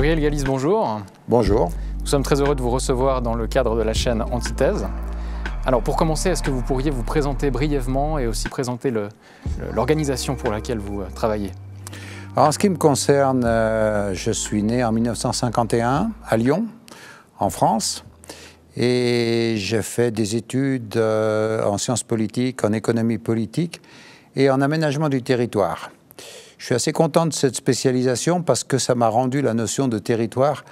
Gabriel Galis, bonjour. Bonjour. Nous sommes très heureux de vous recevoir dans le cadre de la chaîne Antithèse. Alors pour commencer, est-ce que vous pourriez vous présenter brièvement et aussi présenter l'organisation pour laquelle vous travaillez? Alors, en ce qui me concerne, je suis né en 1951 à Lyon, en France, et j'ai fait des études en sciences politiques, en économie politique et en aménagement du territoire. Je suis assez content de cette spécialisation parce que ça m'a rendu la notion de territoire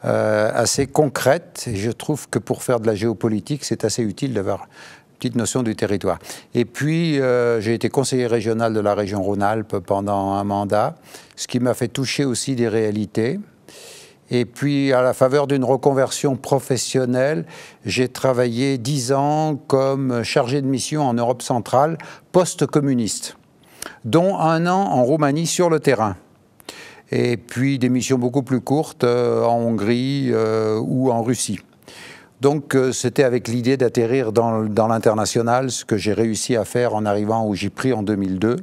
assez concrète. Et je trouve que pour faire de la géopolitique, c'est assez utile d'avoir une petite notion du territoire. Et puis, j'ai été conseiller régional de la région Rhône-Alpes pendant un mandat, ce qui m'a fait toucher aussi des réalités. Et puis, à la faveur d'une reconversion professionnelle, j'ai travaillé 10 ans comme chargé de mission en Europe centrale, post-communiste, dont un an en Roumanie sur le terrain. Et puis des missions beaucoup plus courtes en Hongrie ou en Russie. Donc c'était avec l'idée d'atterrir dans l'international, ce que j'ai réussi à faire en arrivant au JPRI en 2002,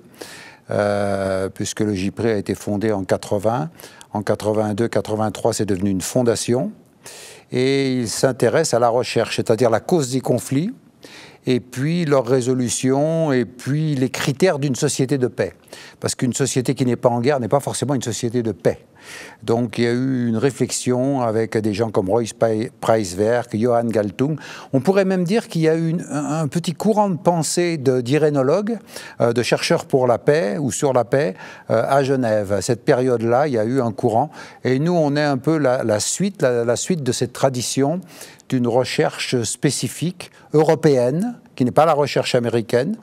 puisque le JPRI a été fondé en 80. En 82-83, c'est devenu une fondation. Et il s'intéresse à la recherche, c'est-à-dire la cause des conflits, et puis leur résolution, et puis les critères d'une société de paix. Parce qu'une société qui n'est pas en guerre n'est pas forcément une société de paix. Donc il y a eu une réflexion avec des gens comme Royce Preiswerk, Johan Galtung. On pourrait même dire qu'il y a eu un petit courant de pensée d'irénologues, de chercheurs pour la paix ou sur la paix à Genève. À cette période-là, il y a eu un courant. Et nous, on est un peu la suite de cette tradition d'une recherche spécifique européenne, qui n'est pas la recherche américaine,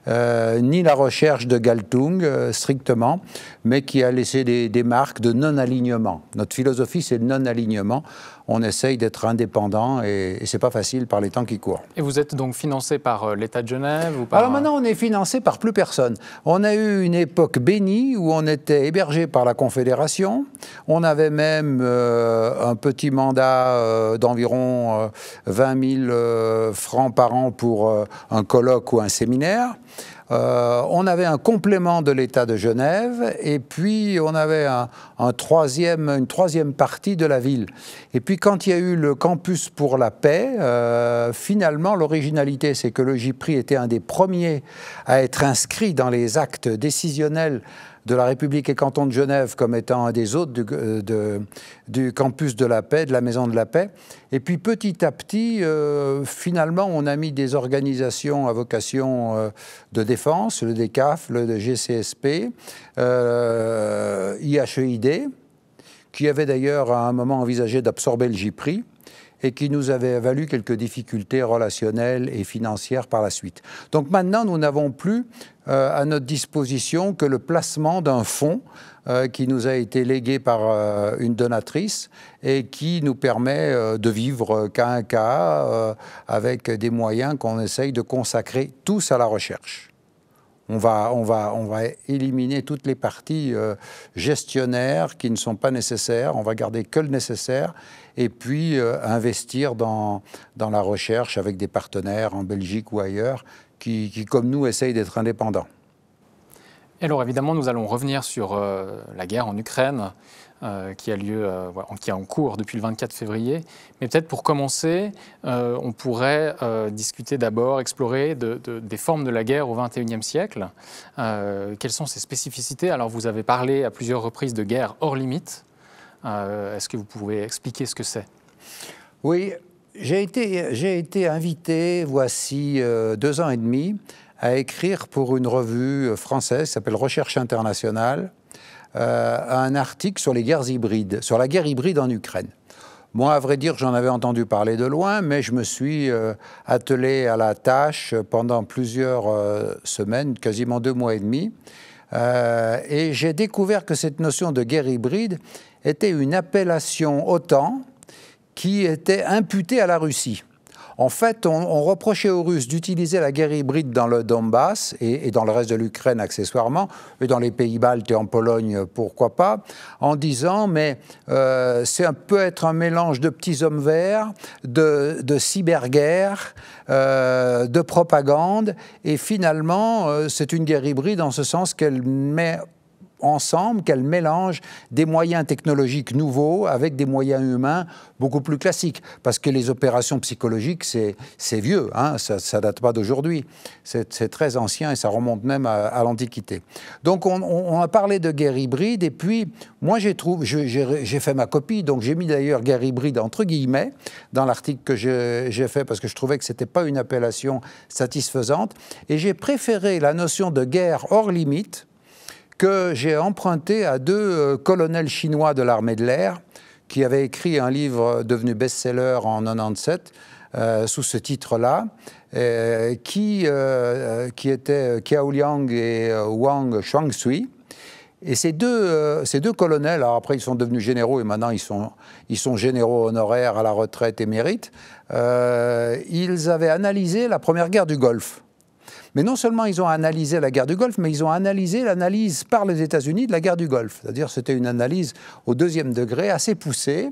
ni la recherche de Galtung, strictement, mais qui a laissé des marques de non-alignement. Notre philosophie, c'est le non-alignement. On essaye d'être indépendant et c'est pas facile par les temps qui courent. Et vous êtes donc financé par l'État de Genève ou par... Alors maintenant, on est financé par plus personne. On a eu une époque bénie où on était hébergé par la Confédération. On avait même un petit mandat d'environ 20 000 francs par an pour un colloque ou un séminaire. On avait un complément de l'État de Genève et puis on avait une troisième partie de la ville. Et puis quand il y a eu le campus pour la paix, finalement l'originalité c'est que le JPRI était un des premiers à être inscrit dans les actes décisionnels de la République et canton de Genève comme étant un des hôtes du campus de la paix, de la maison de la paix. Et puis petit à petit, finalement, on a mis des organisations à vocation de défense, le DECAF, le GCSP, IHEID, qui avait d'ailleurs à un moment envisagé d'absorber le JPRI, et qui nous avait valu quelques difficultés relationnelles et financières par la suite. Donc maintenant, nous n'avons plus à notre disposition que le placement d'un fonds qui nous a été légué par une donatrice et qui nous permet de vivre cas à cas avec des moyens qu'on essaye de consacrer tous à la recherche. On va éliminer toutes les parties gestionnaires qui ne sont pas nécessaires. On va garder que le nécessaire et puis investir dans la recherche avec des partenaires en Belgique ou ailleurs qui comme nous, essayent d'être indépendants. Et alors évidemment, nous allons revenir sur la guerre en Ukraine qui a lieu, qui est en cours depuis le 24 février. Mais peut-être pour commencer, on pourrait discuter d'abord, explorer des formes de la guerre au XXIe siècle. Quelles sont ses spécificités? Alors vous avez parlé à plusieurs reprises de guerre hors limite. Est-ce que vous pouvez expliquer ce que c'est? Oui, j'ai été invité, voici 2 ans et demi, à écrire pour une revue française qui s'appelle Recherche internationale, un article sur les guerres hybrides, sur la guerre hybride en Ukraine. Moi, à vrai dire, j'en avais entendu parler de loin, mais je me suis attelé à la tâche pendant plusieurs semaines, quasiment 2 mois et demi, et j'ai découvert que cette notion de guerre hybride était une appellation OTAN qui était imputée à la Russie. En fait, on reprochait aux Russes d'utiliser la guerre hybride dans le Donbass et dans le reste de l'Ukraine accessoirement, et dans les pays baltes et en Pologne, pourquoi pas, en disant mais c'est peut être un mélange de petits hommes verts, de cyberguerre, de propagande, et finalement c'est une guerre hybride en ce sens qu'elle met ensemble, qu'elle mélange des moyens technologiques nouveaux avec des moyens humains beaucoup plus classiques. Parce que les opérations psychologiques, c'est vieux, hein, ça ne date pas d'aujourd'hui. C'est très ancien et ça remonte même à l'Antiquité. Donc on a parlé de guerre hybride et puis moi j'ai fait ma copie, donc j'ai mis d'ailleurs guerre hybride entre guillemets dans l'article que j'ai fait parce que je trouvais que ce n'était pas une appellation satisfaisante et j'ai préféré la notion de guerre hors limite que j'ai emprunté à deux colonels chinois de l'armée de l'air qui avaient écrit un livre devenu best-seller en 1997 sous ce titre-là, qui étaient Kiao Liang et Wang Shuangshui. Et ces deux colonels, alors après ils sont devenus généraux et maintenant ils sont généraux honoraires à la retraite émérite, ils avaient analysé la première guerre du Golfe. Mais non seulement ils ont analysé la guerre du Golfe, mais ils ont analysé l'analyse par les États-Unis de la guerre du Golfe. C'est-à-dire c'était une analyse au 2e degré, assez poussée.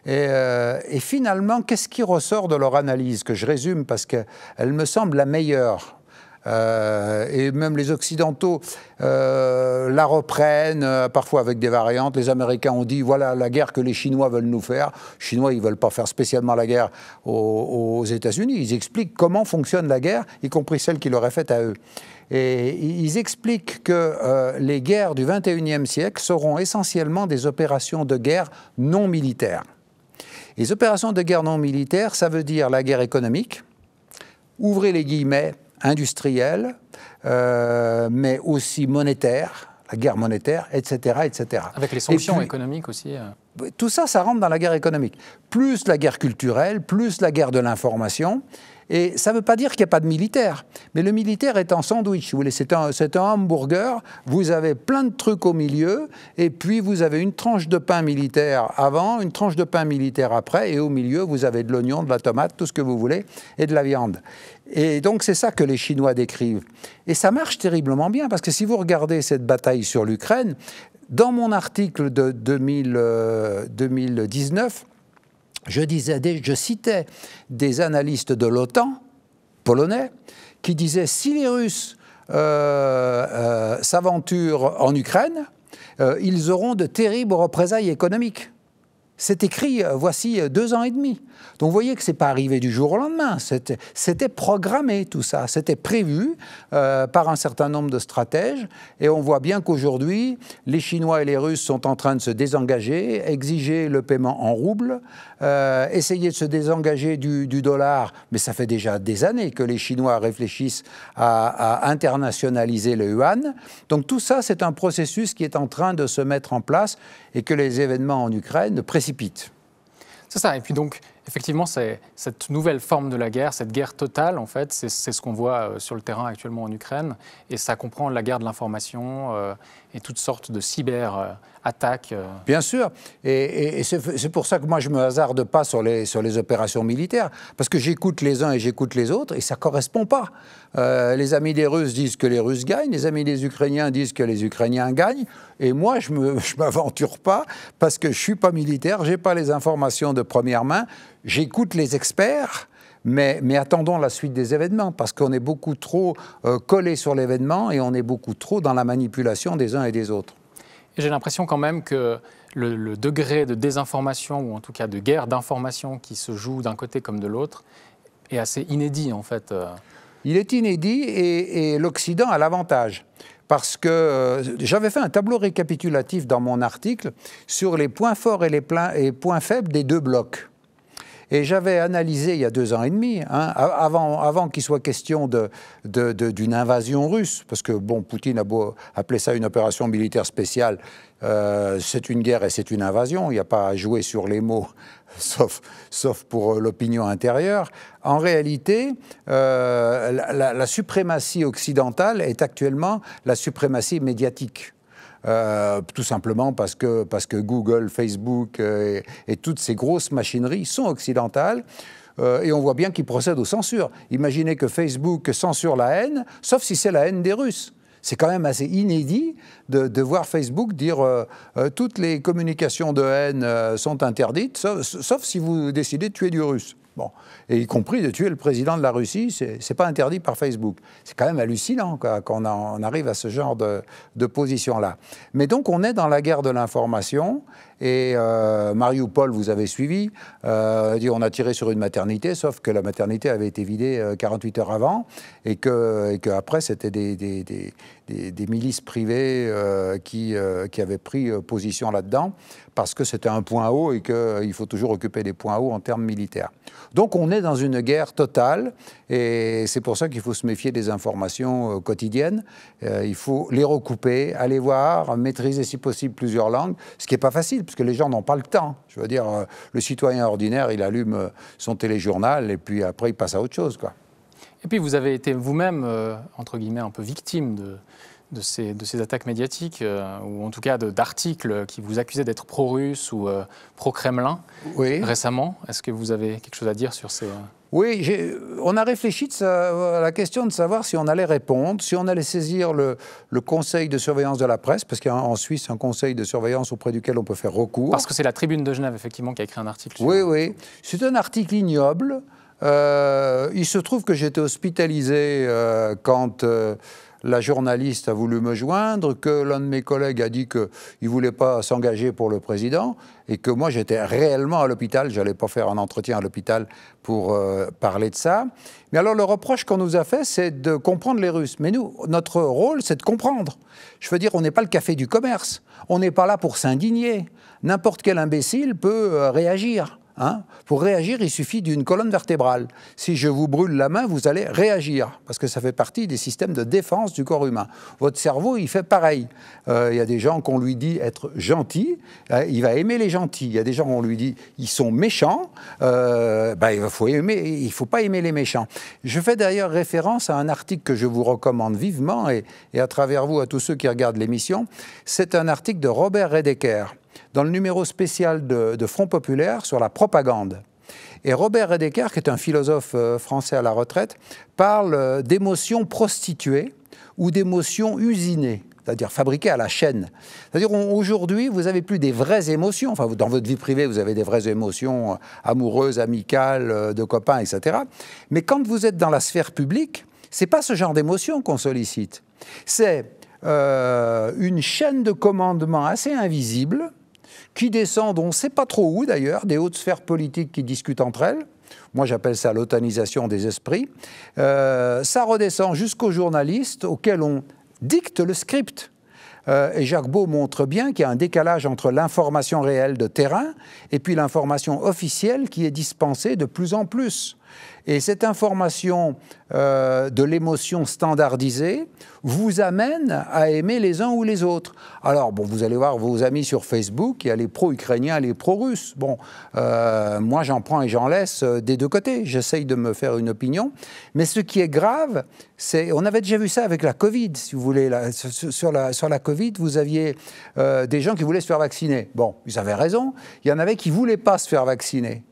Et finalement, qu'est-ce qui ressort de leur analyse, que je résume parce qu'elle me semble la meilleure. Et même les Occidentaux la reprennent, parfois avec des variantes. Les Américains ont dit, voilà la guerre que les Chinois veulent nous faire. Les Chinois, ils ne veulent pas faire spécialement la guerre aux États-Unis. Ils expliquent comment fonctionne la guerre, y compris celle qui leur est faite à eux. Et ils expliquent que les guerres du XXIe siècle seront essentiellement des opérations de guerre non militaires. Les opérations de guerre non militaires, ça veut dire la guerre économique, ouvrez les guillemets, industrielle, mais aussi monétaire, la guerre monétaire, etc., etc. Avec les sanctions économiques aussi. Tout ça, ça rentre dans la guerre économique. Plus la guerre culturelle, plus la guerre de l'information. Et ça ne veut pas dire qu'il n'y a pas de militaire. Mais le militaire est en sandwich. C'est un hamburger. Vous avez plein de trucs au milieu. Et puis, vous avez une tranche de pain militaire avant, une tranche de pain militaire après. Et au milieu, vous avez de l'oignon, de la tomate, tout ce que vous voulez, et de la viande. Et donc, c'est ça que les Chinois décrivent. Et ça marche terriblement bien. Parce que si vous regardez cette bataille sur l'Ukraine, dans mon article de 2019, je citais des analystes de l'OTAN, polonais, qui disaient si les Russes s'aventurent en Ukraine, ils auront de terribles représailles économiques. C'est écrit, voici 2 ans et demi. Donc vous voyez que ce n'est pas arrivé du jour au lendemain, c'était programmé tout ça, c'était prévu par un certain nombre de stratèges et on voit bien qu'aujourd'hui, les Chinois et les Russes sont en train de se désengager, exiger le paiement en roubles, essayer de se désengager du dollar, mais ça fait déjà des années que les Chinois réfléchissent à internationaliser le yuan. Donc tout ça, c'est un processus qui est en train de se mettre en place et que les événements en Ukraine précipitent. C'est ça, et puis donc, effectivement, c'est cette nouvelle forme de la guerre, cette guerre totale, en fait, c'est ce qu'on voit sur le terrain actuellement en Ukraine, et ça comprend la guerre de l'information et toutes sortes de cyber-attaques. Bien sûr, et c'est pour ça que moi je ne me hasarde pas sur les opérations militaires, parce que j'écoute les uns et j'écoute les autres, et ça ne correspond pas. Les amis des Russes disent que les Russes gagnent, les amis des Ukrainiens disent que les Ukrainiens gagnent, et moi je ne m'aventure pas, parce que je ne suis pas militaire, je n'ai pas les informations de première main, j'écoute les experts, mais attendons la suite des événements, parce qu'on est beaucoup trop collé sur l'événement, et on est beaucoup trop dans la manipulation des uns et des autres. Et j'ai l'impression quand même que le degré de désinformation, ou en tout cas de guerre d'information qui se joue d'un côté comme de l'autre, est assez inédit en fait. Il est inédit et l'Occident a l'avantage. Parce que j'avais fait un tableau récapitulatif dans mon article sur les points forts et les points faibles des deux blocs. Et j'avais analysé il y a 2 ans et demi, hein, avant qu'il soit question d'une invasion russe, parce que bon, Poutine a beau appeler ça une opération militaire spéciale, c'est une guerre et c'est une invasion, il n'y a pas à jouer sur les mots, sauf pour l'opinion intérieure. En réalité, la suprématie occidentale est actuellement la suprématie médiatique. Tout simplement parce que Google, Facebook et toutes ces grosses machineries sont occidentales et on voit bien qu'ils procèdent aux censures. Imaginez que Facebook censure la haine, sauf si c'est la haine des Russes. C'est quand même assez inédit de voir Facebook dire toutes les communications de haine sont interdites, sauf si vous décidez de tuer du Russe. Bon. Et y compris de tuer le président de la Russie, c'est pas interdit par Facebook. C'est quand même hallucinant qu'on arrive à ce genre de position-là. Mais donc on est dans la guerre de l'information, et Mariupol, vous avez suivi, on a tiré sur une maternité, sauf que la maternité avait été vidée 48 heures avant, et qu'après c'était des milices privées qui avaient pris position là-dedans, parce que c'était un point haut et qu'il faut toujours occuper des points hauts en termes militaires. Donc on est dans une guerre totale, et c'est pour ça qu'il faut se méfier des informations quotidiennes. Il faut les recouper, aller voir, maîtriser si possible plusieurs langues, ce qui n'est pas facile, parce que les gens n'ont pas le temps. Je veux dire, le citoyen ordinaire, il allume son téléjournal, et puis après il passe à autre chose, quoi. Et puis vous avez été vous-même, entre guillemets, un peu victime de ces attaques médiatiques, ou en tout cas d'articles qui vous accusaient d'être pro-russe ou pro-Kremlin, oui, récemment. Est-ce que vous avez quelque chose à dire sur ces... Oui, on a réfléchi à la question de savoir si on allait répondre, si on allait saisir le conseil de surveillance de la presse, parce qu'il y a en Suisse un conseil de surveillance auprès duquel on peut faire recours. Parce que c'est la Tribune de Genève, effectivement, qui a écrit un article sur... Oui, oui. C'est un article ignoble. Il se trouve que j'étais hospitalisé quand... la journaliste a voulu me joindre, que l'un de mes collègues a dit qu'il ne voulait pas s'engager pour le président, et que moi j'étais réellement à l'hôpital, je n'allais pas faire un entretien à l'hôpital pour parler de ça. Mais alors le reproche qu'on nous a fait, c'est de comprendre les Russes. Mais nous, notre rôle, c'est de comprendre. Je veux dire, on n'est pas le café du commerce, on n'est pas là pour s'indigner. N'importe quel imbécile peut réagir. Hein? Pour réagir, il suffit d'une colonne vertébrale. Si je vous brûle la main, vous allez réagir, parce que ça fait partie des systèmes de défense du corps humain. Votre cerveau, il fait pareil. Il y a des gens qu'on lui dit être gentils, il va aimer les gentils. Il y a des gens qu'on lui dit ils sont méchants, il ne faut pas aimer les méchants. Je fais d'ailleurs référence à un article que je vous recommande vivement, et à travers vous, à tous ceux qui regardent l'émission. C'est un article de Robert Redeker, dans le numéro spécial de Front Populaire sur la propagande. Et Robert Redeker, qui est un philosophe français à la retraite, parle d'émotions prostituées ou d'émotions usinées, c'est-à-dire fabriquées à la chaîne. C'est-à-dire aujourd'hui, vous n'avez plus des vraies émotions. Enfin, dans votre vie privée, vous avez des vraies émotions amoureuses, amicales, de copains, etc. Mais quand vous êtes dans la sphère publique, ce n'est pas ce genre d'émotions qu'on sollicite. C'est une chaîne de commandement assez invisible, qui descendent, on ne sait pas trop où d'ailleurs, des hautes sphères politiques qui discutent entre elles. Moi, j'appelle ça l'otanisation des esprits. Ça redescend jusqu'aux journalistes auxquels on dicte le script. Et Jacques Beau montre bien qu'il y a un décalage entre l'information réelle de terrain et puis l'information officielle qui est dispensée de plus en plus. Et cette information de l'émotion standardisée vous amène à aimer les uns ou les autres. Alors, bon, vous allez voir vos amis sur Facebook, il y a les pro-ukrainiens et les pro-russes. Bon, moi, j'en prends et j'en laisse des deux côtés. J'essaye de me faire une opinion. Mais ce qui est grave, c'est... On avait déjà vu ça avec la Covid, si vous voulez. Sur la Covid, vous aviez des gens qui voulaient se faire vacciner. Bon, ils avaient raison. Il y en avait qui ne voulaient pas se faire vacciner.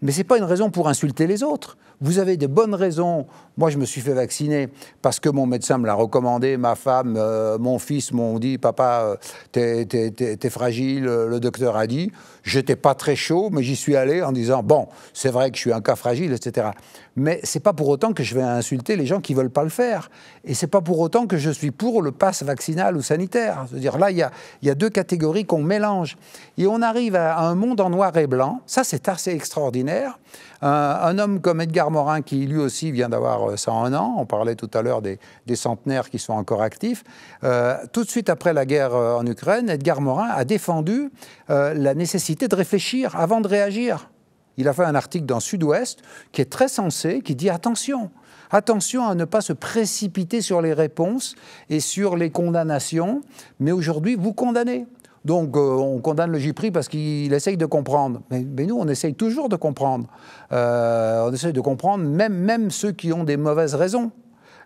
Mais ce n'est pas une raison pour insulter les autres. Vous avez de bonnes raisons. Moi, je me suis fait vacciner parce que mon médecin me l'a recommandé, ma femme, mon fils m'ont dit « Papa, t'es fragile, le docteur a dit ». J'étais pas très chaud, mais j'y suis allé en disant « Bon, c'est vrai que je suis un cas fragile, etc. » Mais c'est pas pour autant que je vais insulter les gens qui veulent pas le faire. Et c'est pas pour autant que je suis pour le pass vaccinal ou sanitaire. C'est-à-dire là, il y a deux catégories qu'on mélange. Et on arrive à un monde en noir et blanc. Ça, c'est assez extraordinaire. Un homme comme Edgar Morin, qui lui aussi vient d'avoir 101 ans, on parlait tout à l'heure des centenaires qui sont encore actifs, tout de suite après la guerre en Ukraine, Edgar Morin a défendu la nécessité de réfléchir avant de réagir. Il a fait un article dans Sud-Ouest qui est très sensé, qui dit attention à ne pas se précipiter sur les réponses et sur les condamnations, mais aujourd'hui, vous condamnez. Donc, on condamne le JPRI parce qu'il essaye de comprendre. Mais nous, on essaye toujours de comprendre. On essaye de comprendre même ceux qui ont des mauvaises raisons.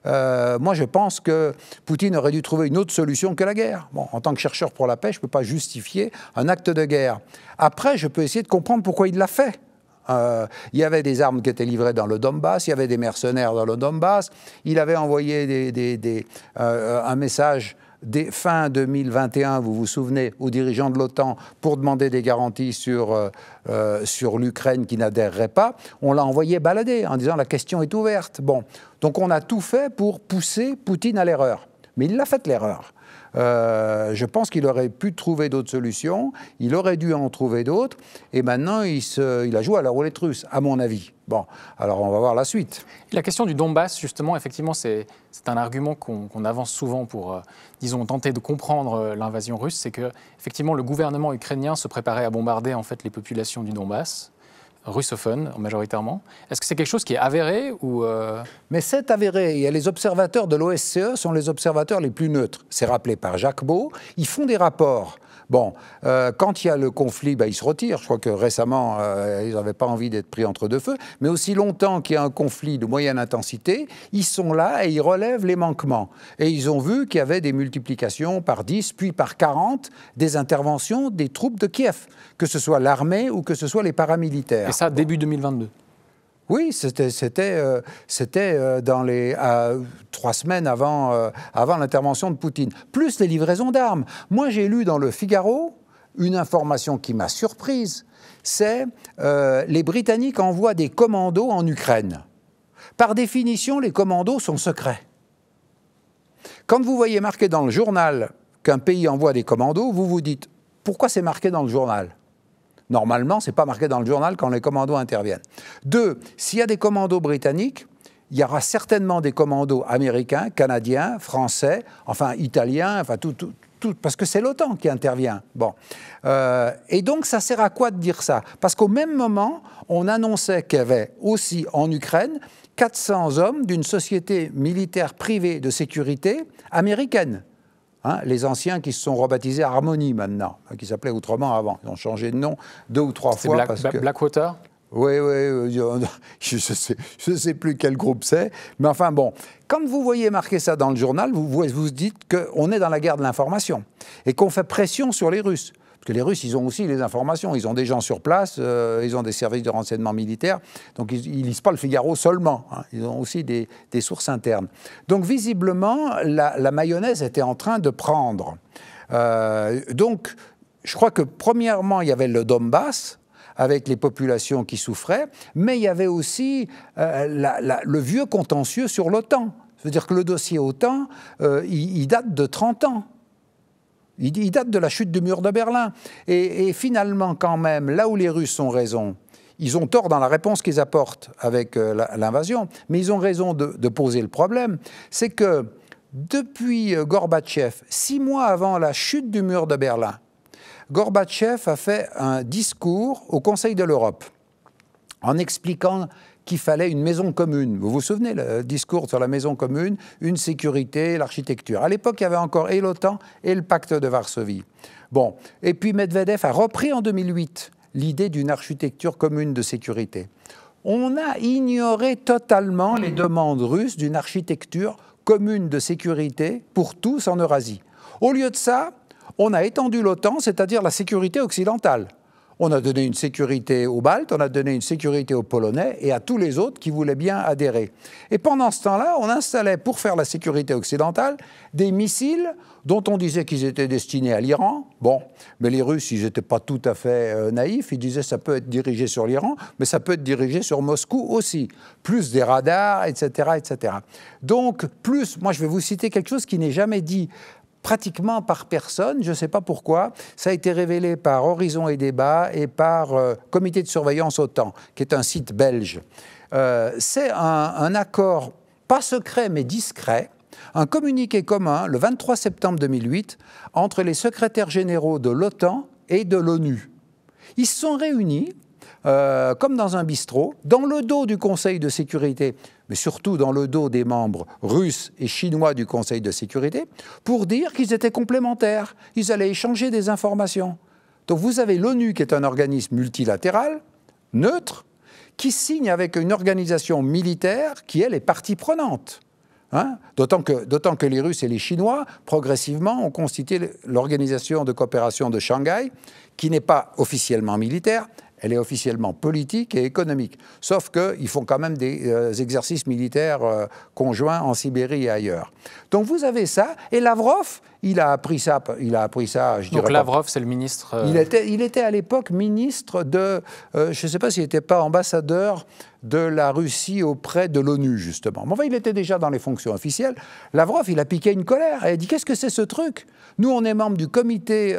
Moi, je pense que Poutine aurait dû trouver une autre solution que la guerre. Bon, en tant que chercheur pour la paix, je ne peux pas justifier un acte de guerre. Après, je peux essayer de comprendre pourquoi il l'a fait. Il y avait des armes qui étaient livrées dans le Donbass, il y avait des mercenaires dans le Donbass, il avait envoyé un message fin 2021, vous vous souvenez, aux dirigeants de l'OTAN pour demander des garanties sur l'Ukraine qui n'adhérerait pas, on l'a envoyé balader en disant la question est ouverte. Bon, donc on a tout fait pour pousser Poutine à l'erreur. Mais il a fait l'erreur. Je pense qu'il aurait pu trouver d'autres solutions, il aurait dû en trouver d'autres, et maintenant il a joué à la roulette russe, à mon avis. Bon, alors on va voir la suite. La question du Donbass, justement, effectivement, c'est un argument qu'on avance souvent pour, disons, tenter de comprendre l'invasion russe, c'est que, effectivement, le gouvernement ukrainien se préparait à bombarder, en fait, les populations du Donbass, russophones majoritairement. Est-ce que c'est quelque chose qui est avéré ou Mais c'est avéré. Et les observateurs de l'OSCE sont les observateurs les plus neutres. C'est rappelé par Jacques Beau. Ils font des rapports. Bon, quand il y a le conflit, ils se retirent. Je crois que récemment, ils n'avaient pas envie d'être pris entre deux feux. Mais aussi longtemps qu'il y a un conflit de moyenne intensité, ils sont là et ils relèvent les manquements. Et ils ont vu qu'il y avait des multiplications par 10, puis par 40 des interventions des troupes de Kiev, que ce soit l'armée ou que ce soit les paramilitaires. Et ça, début 2022 ? Oui, c'était dans les 3 semaines avant l'intervention de Poutine, plus les livraisons d'armes. Moi, j'ai lu dans le Figaro une information qui m'a surprise, c'est les Britanniques envoient des commandos en Ukraine. Par définition, les commandos sont secrets. Quand vous voyez marqué dans le journal qu'un pays envoie des commandos, vous vous dites « Pourquoi c'est marqué dans le journal ?» Normalement, ce n'est pas marqué dans le journal quand les commandos interviennent. 2, s'il y a des commandos britanniques, il y aura certainement des commandos américains, canadiens, français, enfin italiens, enfin tout, parce que c'est l'OTAN qui intervient. Bon. Et donc, ça sert à quoi de dire ça? Parce qu'au même moment, on annonçait qu'il y avait aussi en Ukraine 400 hommes d'une société militaire privée de sécurité américaine. Les anciens qui se sont rebaptisés Harmony maintenant, qui s'appelaient autrement avant. Ils ont changé de nom 2 ou 3 fois. Blackwater ? Oui, je ne sais plus quel groupe c'est. Mais enfin bon, quand vous voyez marquer ça dans le journal, vous dites qu'on est dans la guerre de l'information et qu'on fait pression sur les Russes. Parce que les Russes, ils ont aussi les informations. Ils ont des gens sur place, ils ont des services de renseignement militaire. Donc, ils ne lisent pas le Figaro seulement. Ils ont aussi des sources internes. Donc, visiblement, la mayonnaise était en train de prendre. Donc, je crois que, premièrement, il y avait le Donbass, avec les populations qui souffraient, mais il y avait aussi le vieux contentieux sur l'OTAN. C'est-à-dire que le dossier OTAN, il date de 30 ans. Il date de la chute du mur de Berlin. Et finalement, quand même, là où les Russes ont raison, ils ont tort dans la réponse qu'ils apportent avec l'invasion, mais ils ont raison de poser le problème, c'est que depuis Gorbatchev, 6 mois avant la chute du mur de Berlin, Gorbatchev a fait un discours au Conseil de l'Europe en expliquant qu'il fallait une maison commune. Vous vous souvenez, le discours sur la maison commune, une sécurité, l'architecture. À l'époque, il y avait encore et l'OTAN et le pacte de Varsovie. Bon, et puis Medvedev a repris en 2008 l'idée d'une architecture commune de sécurité. On a ignoré totalement les demandes russes d'une architecture commune de sécurité pour tous en Eurasie. Au lieu de ça, on a étendu l'OTAN, c'est-à-dire la sécurité occidentale. On a donné une sécurité aux Baltes, on a donné une sécurité aux Polonais et à tous les autres qui voulaient bien adhérer. Et pendant ce temps-là, on installait pour faire la sécurité occidentale des missiles dont on disait qu'ils étaient destinés à l'Iran. Bon, mais les Russes, ils n'étaient pas tout à fait naïfs. Ils disaient que ça peut être dirigé sur l'Iran, mais ça peut être dirigé sur Moscou aussi. Plus des radars, etc., etc. Donc, plus, moi je vais vous citer quelque chose qui n'est jamais dit pratiquement par personne, je ne sais pas pourquoi, ça a été révélé par Horizon et Débat et par Comité de surveillance OTAN, qui est un site belge. C'est un accord, pas secret mais discret, un communiqué commun, le 23 septembre 2008, entre les secrétaires généraux de l'OTAN et de l'ONU. Ils se sont réunis, comme dans un bistrot, dans le dos du Conseil de sécurité, mais surtout dans le dos des membres russes et chinois du Conseil de sécurité, pour dire qu'ils étaient complémentaires, ils allaient échanger des informations. Donc vous avez l'ONU qui est un organisme multilatéral, neutre, qui signe avec une organisation militaire qui, elle, est partie prenante. D'autant que les Russes et les Chinois, progressivement, ont constitué l'Organisation de coopération de Shanghai, qui n'est pas officiellement militaire, elle est officiellement politique et économique. Sauf qu'ils font quand même des exercices militaires conjoints en Sibérie et ailleurs. Donc vous avez ça, et Lavrov, il a appris ça, je dirais Donc Lavrov, c'est le ministre... Il était à l'époque ministre de... je ne sais pas s'il n'était pas ambassadeur de la Russie auprès de l'ONU, justement. Mais enfin, il était déjà dans les fonctions officielles. Lavrov, il a piqué une colère et a dit « Qu'est-ce que c'est ce truc ? Nous, on est membre du comité,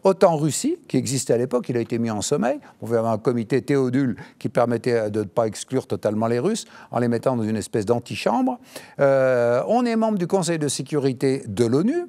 OTAN-Russie, qui existait à l'époque, il a été mis en sommeil. On avait un comité Théodule qui permettait de ne pas exclure totalement les Russes en les mettant dans une espèce d'antichambre. On est membre du Conseil de sécurité de l'ONU.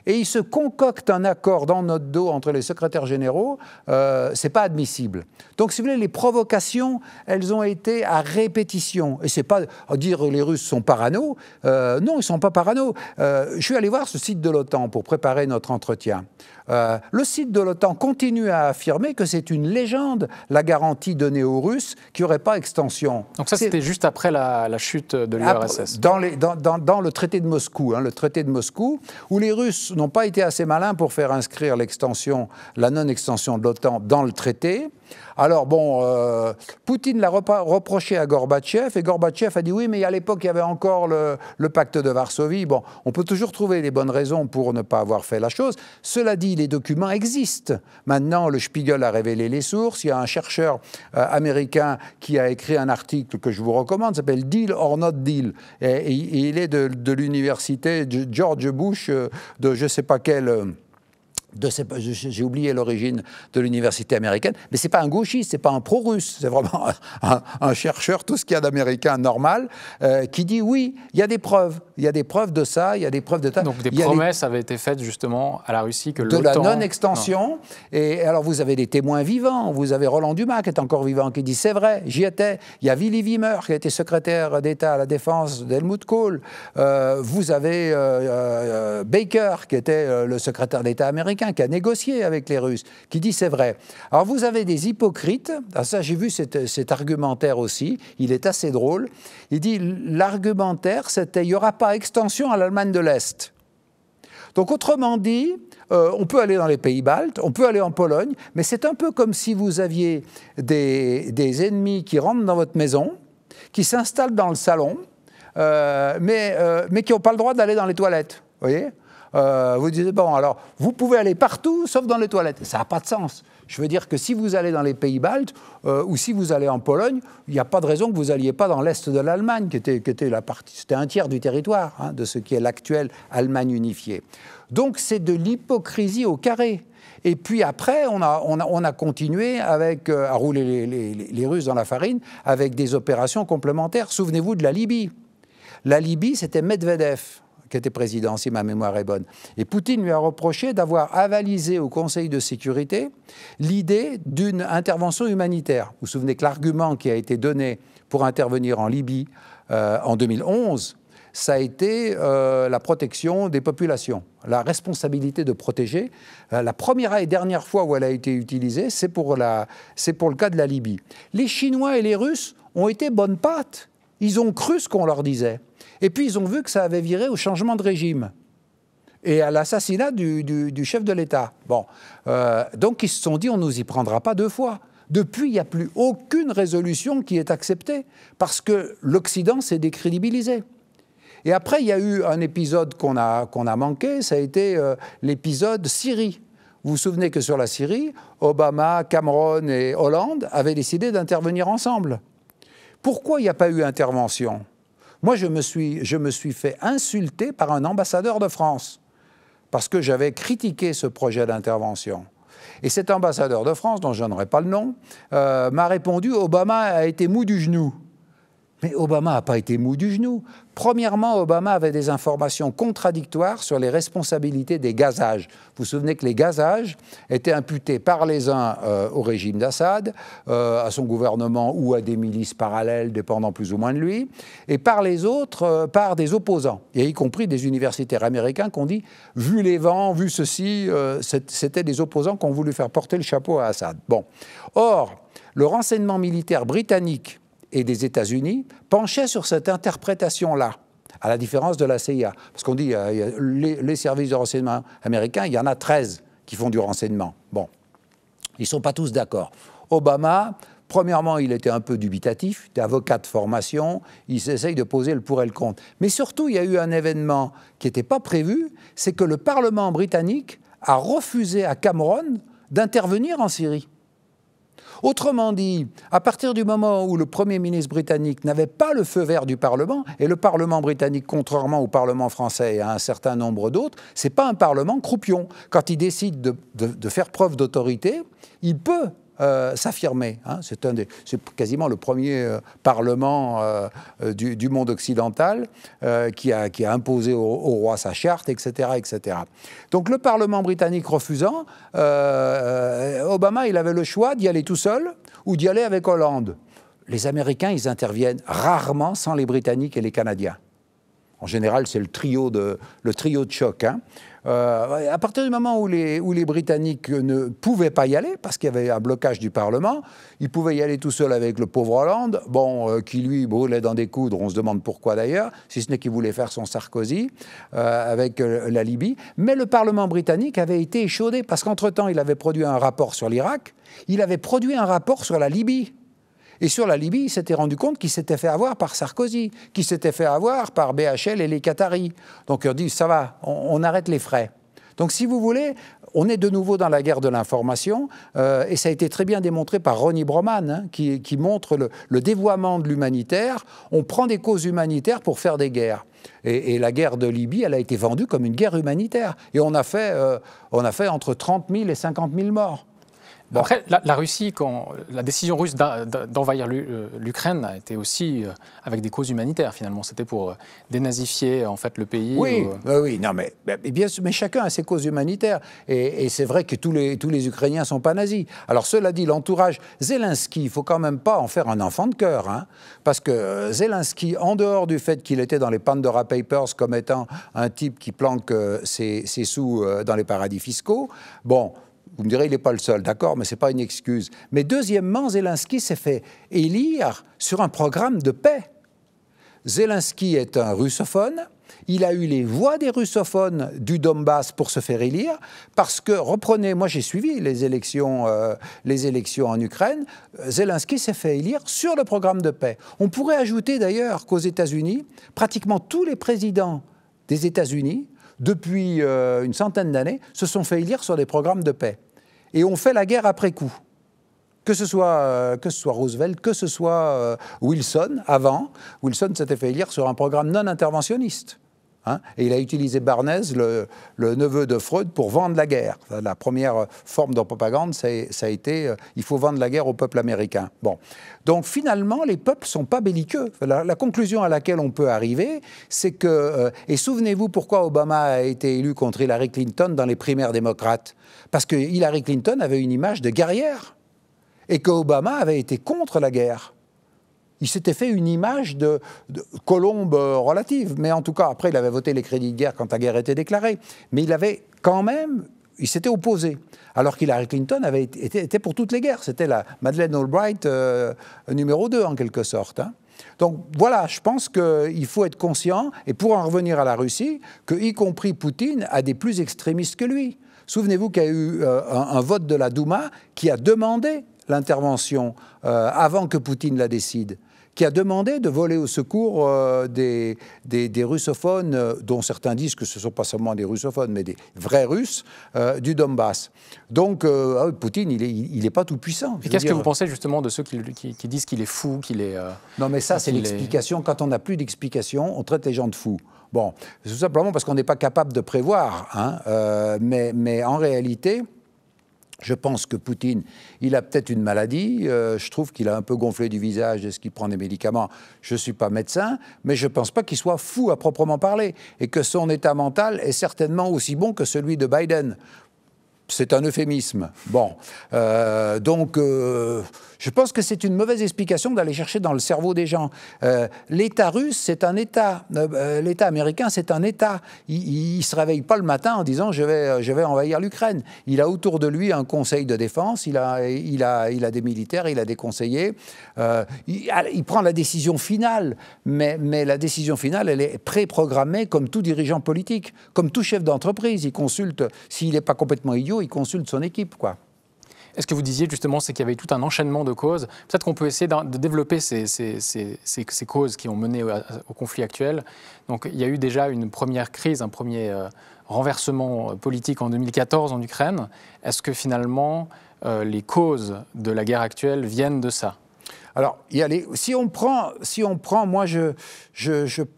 Et il se concocte un accord dans notre dos entre les secrétaires généraux, c'est pas admissible. Donc, si vous voulez, les provocations, elles ont été à répétition. Et c'est pas dire les Russes sont parano. Non, ils sont pas parano. Je suis allé voir ce site de l'OTAN pour préparer notre entretien. Le site de l'OTAN continue à affirmer que c'est une légende, la garantie donnée aux Russes, qu'il n'y aurait pas extension. Donc ça, c'était juste après la chute de l'URSS. Dans le traité de Moscou, le traité de Moscou, où les Russes n'ont pas été assez malins pour faire inscrire l'extension, la non-extension de l'OTAN dans le traité. Alors bon, Poutine l'a reproché à Gorbatchev, et Gorbatchev a dit oui, mais à l'époque, il y avait encore le pacte de Varsovie. Bon, on peut toujours trouver des bonnes raisons pour ne pas avoir fait la chose. Cela dit, les documents existent. Maintenant, le Spiegel a révélé les sources. Il y a un chercheur américain qui a écrit un article que je vous recommande, s'appelle « Deal or not deal ». Et il est de l'université George Bush, de je ne sais pas quel... j'ai oublié l'origine de l'université américaine, mais ce n'est pas un gauchiste, ce n'est pas un pro-russe, c'est vraiment un chercheur, tout ce qu'il y a d'américain normal, qui dit oui, il y a des preuves de ça, il y a des preuves de ça. Donc des promesses avaient été faites justement à la Russie que de l'OTAN... la non-extension, et alors vous avez des témoins vivants, vous avez Roland Dumas qui est encore vivant, qui dit c'est vrai, j'y étais, il y a Willy Wimmer qui a été secrétaire d'État à la Défense d'Helmut Kohl, vous avez Baker qui était le secrétaire d'État américain, qui a négocié avec les Russes, qui dit c'est vrai. Alors vous avez des hypocrites, alors ça j'ai vu cet argumentaire aussi, il est assez drôle, il dit l'argumentaire c'était il n'y aura pas extension à l'Allemagne de l'Est. Donc autrement dit, on peut aller dans les pays baltes, on peut aller en Pologne, mais c'est un peu comme si vous aviez des ennemis qui rentrent dans votre maison, qui s'installent dans le salon, mais qui n'ont pas le droit d'aller dans les toilettes, vous voyez ? Vous disiez, bon, alors, vous pouvez aller partout, sauf dans les toilettes. Ça n'a pas de sens. Je veux dire que si vous allez dans les pays baltes, ou si vous allez en Pologne, il n'y a pas de raison que vous n'alliez pas dans l'est de l'Allemagne, qui était la partie, c'était un tiers du territoire, de ce qui est l'actuelle Allemagne unifiée. Donc, c'est de l'hypocrisie au carré. Et puis après, on a continué à rouler les Russes dans la farine avec des opérations complémentaires. Souvenez-vous de la Libye. La Libye, c'était Medvedev qui était président, si ma mémoire est bonne. Et Poutine lui a reproché d'avoir avalisé au Conseil de sécurité l'idée d'une intervention humanitaire. Vous vous souvenez que l'argument qui a été donné pour intervenir en Libye en 2011, ça a été la protection des populations, la responsabilité de protéger. La première et dernière fois où elle a été utilisée, c'est pour le cas de la Libye. Les Chinois et les Russes ont été bonnes pâtes. Ils ont cru ce qu'on leur disait. Et puis, ils ont vu que ça avait viré au changement de régime et à l'assassinat du chef de l'État. Bon, donc, ils se sont dit, on ne nous y prendra pas deux fois. Depuis, il n'y a plus aucune résolution qui est acceptée parce que l'Occident s'est décrédibilisé. Et après, il y a eu un épisode qu'on a manqué, ça a été l'épisode Syrie. Vous vous souvenez que sur la Syrie, Obama, Cameron et Hollande avaient décidé d'intervenir ensemble. Pourquoi il n'y a pas eu intervention ? Moi, je me suis fait insulter par un ambassadeur de France parce que j'avais critiqué ce projet d'intervention. Et cet ambassadeur de France, dont je n'aurai pas le nom, m'a répondu « Obama a été mou du genou ». Mais Obama n'a pas été mou du genou. Premièrement, Obama avait des informations contradictoires sur les responsabilités des gazages. Vous vous souvenez que les gazages étaient imputés par les uns au régime d'Assad, à son gouvernement ou à des milices parallèles dépendant plus ou moins de lui, et par les autres, par des opposants, et y compris des universitaires américains qui ont dit, vu les vents, vu ceci, c'était des opposants qui ont voulu faire porter le chapeau à Assad. Bon. Or, le renseignement militaire britannique et des États-Unis penchaient sur cette interprétation-là, à la différence de la CIA. Parce qu'on dit, les services de renseignement américains, il y en a 13 qui font du renseignement. Bon, ils ne sont pas tous d'accord. Obama Premièrement, il était un peu dubitatif, il était avocat de formation, il s'essaye de poser le pour et le contre. Mais surtout, il y a eu un événement qui n'était pas prévu, c'est que le Parlement britannique a refusé à Cameron d'intervenir en Syrie. Autrement dit, à partir du moment où le Premier ministre britannique n'avait pas le feu vert du Parlement, et le Parlement britannique, contrairement au Parlement français et à un certain nombre d'autres, ce n'est pas un Parlement croupion. Quand il décide de faire preuve d'autorité, il peut s'affirmer. Hein. C'est quasiment le premier Parlement du monde occidental qui a imposé au roi sa charte, etc., etc. Donc le Parlement britannique refusant, Obama, il avait le choix d'y aller tout seul ou d'y aller avec Hollande. Les Américains, ils interviennent rarement sans les Britanniques et les Canadiens. En général, c'est le trio de choc. Hein. À partir du moment où les Britanniques ne pouvaient pas y aller, parce qu'il y avait un blocage du Parlement, ils pouvaient y aller tout seuls avec le pauvre Hollande, qui lui brûlait dans des coudres, on se demande pourquoi d'ailleurs, si ce n'est qu'il voulait faire son Sarkozy avec la Libye. Mais le Parlement britannique avait été échaudé, parce qu'entre-temps, il avait produit un rapport sur l'Irak, il avait produit un rapport sur la Libye. Et sur la Libye, il s'était rendu compte qu'il s'était fait avoir par Sarkozy, qu'il s'était fait avoir par BHL et les Qataris. Donc il dit, ça va, on arrête les frais. Donc si vous voulez, on est de nouveau dans la guerre de l'information, et ça a été très bien démontré par Ronnie Broman, hein, qui montre le dévoiement de l'humanitaire. On prend des causes humanitaires pour faire des guerres. Et la guerre de Libye, elle a été vendue comme une guerre humanitaire. Et on a fait entre 30 000 et 50 000 morts. Bon. Après, la Russie, quand la décision russe d'envahir l'Ukraine a été aussi avec des causes humanitaires, finalement. C'était pour dénazifier, en fait, le pays. Oui, oui, non, mais chacun a ses causes humanitaires. Et c'est vrai que tous les Ukrainiens ne sont pas nazis. Alors, cela dit, l'entourage Zelensky, il ne faut quand même pas en faire un enfant de cœur. Hein, parce que Zelensky, en dehors du fait qu'il était dans les Pandora Papers comme étant un type qui planque ses sous dans les paradis fiscaux, bon... Vous me direz, il n'est pas le seul, d'accord, mais ce n'est pas une excuse. Mais deuxièmement, Zelensky s'est fait élire sur un programme de paix. Zelensky est un russophone. Il a eu les voix des russophones du Donbass pour se faire élire, parce que, reprenez, moi j'ai suivi les élections en Ukraine, Zelensky s'est fait élire sur le programme de paix. On pourrait ajouter d'ailleurs qu'aux États-Unis, pratiquement tous les présidents des États-Unis, depuis une centaine d'années, se sont fait élire sur des programmes de paix. Et on fait la guerre après coup. Que ce soit Roosevelt, que ce soit Wilson, avant. Wilson s'était fait élire sur un programme non interventionniste. Hein, et il a utilisé Barnes, le neveu de Freud, pour vendre la guerre. La première forme de propagande, ça a été il faut vendre la guerre au peuple américain. Bon. Donc finalement, les peuples ne sont pas belliqueux. La conclusion à laquelle on peut arriver, c'est que... et souvenez-vous pourquoi Obama a été élu contre Hillary Clinton dans les primaires démocrates. Parce que Hillary Clinton avait une image de guerrière. Et qu'Obama avait été contre la guerre. Il s'était fait une image de colombe relative. Mais en tout cas, après, il avait voté les crédits de guerre quand la guerre était déclarée. Mais il avait quand même... Il s'était opposé. Alors qu'Hillary Clinton était pour toutes les guerres. C'était la Madeleine Albright numéro 2, en quelque sorte. Hein. Donc voilà, je pense qu'il faut être conscient, et pour en revenir à la Russie, que y compris Poutine a des plus extrémistes que lui. Souvenez-vous qu'il y a eu un vote de la Douma qui a demandé l'intervention avant que Poutine la décide, qui a demandé de voler au secours des russophones, dont certains disent que ce ne sont pas seulement des russophones, mais des vrais Russes, du Donbass. Donc, Poutine, il n'est pas tout puissant. Et qu'est-ce que vous pensez justement de ceux qui disent qu'il est fou, qu'il est... Non, mais ça, c'est l'explication. Quand on n'a plus d'explication, on traite les gens de fous. Bon, c'est tout simplement parce qu'on n'est pas capable de prévoir. Hein, mais en réalité... Je pense que Poutine, il a peut-être une maladie. Je trouve qu'il a un peu gonflé du visage. Est-ce qu'il prend des médicaments? Je ne suis pas médecin, mais je ne pense pas qu'il soit fou à proprement parler. Et que son état mental est certainement aussi bon que celui de Biden. C'est un euphémisme. Bon, donc je pense que c'est une mauvaise explication d'aller chercher dans le cerveau des gens. L'État russe, c'est un État. L'État américain, c'est un État. Il ne se réveille pas le matin en disant je vais envahir l'Ukraine. Il a autour de lui un conseil de défense, il a des militaires, il a des conseillers. Il prend la décision finale, mais la décision finale, elle est préprogrammée comme tout dirigeant politique, comme tout chef d'entreprise. Il consulte, s'il n'est pas complètement idiot, il consulte son équipe, quoi. Et ce que vous disiez justement, c'est qu'il y avait tout un enchaînement de causes. Peut-être qu'on peut essayer de développer ces causes qui ont mené au conflit actuel. Donc il y a eu déjà une première crise, un premier renversement politique en 2014 en Ukraine. Est-ce que finalement les causes de la guerre actuelle viennent de ça ? Alors, si on prend, moi je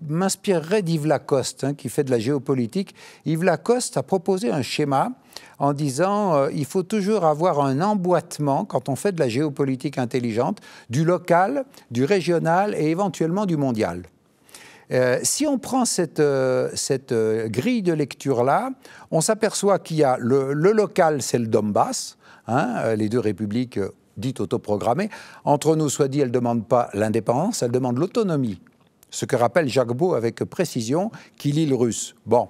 m'inspirerais d'Yves Lacoste, qui fait de la géopolitique. Yves Lacoste a proposé un schéma en disant il faut toujours avoir un emboîtement, quand on fait de la géopolitique intelligente, du local, du régional et éventuellement du mondial. Si on prend cette grille de lecture-là, on s'aperçoit qu'il y a le local, c'est le Donbass, les deux républiques dites autoprogrammées. Entre nous, soit dit, elles ne demandent pas l'indépendance, elles demandent l'autonomie. Ce que rappelle Jacques Beau avec précision, qui lit le russe. Bon.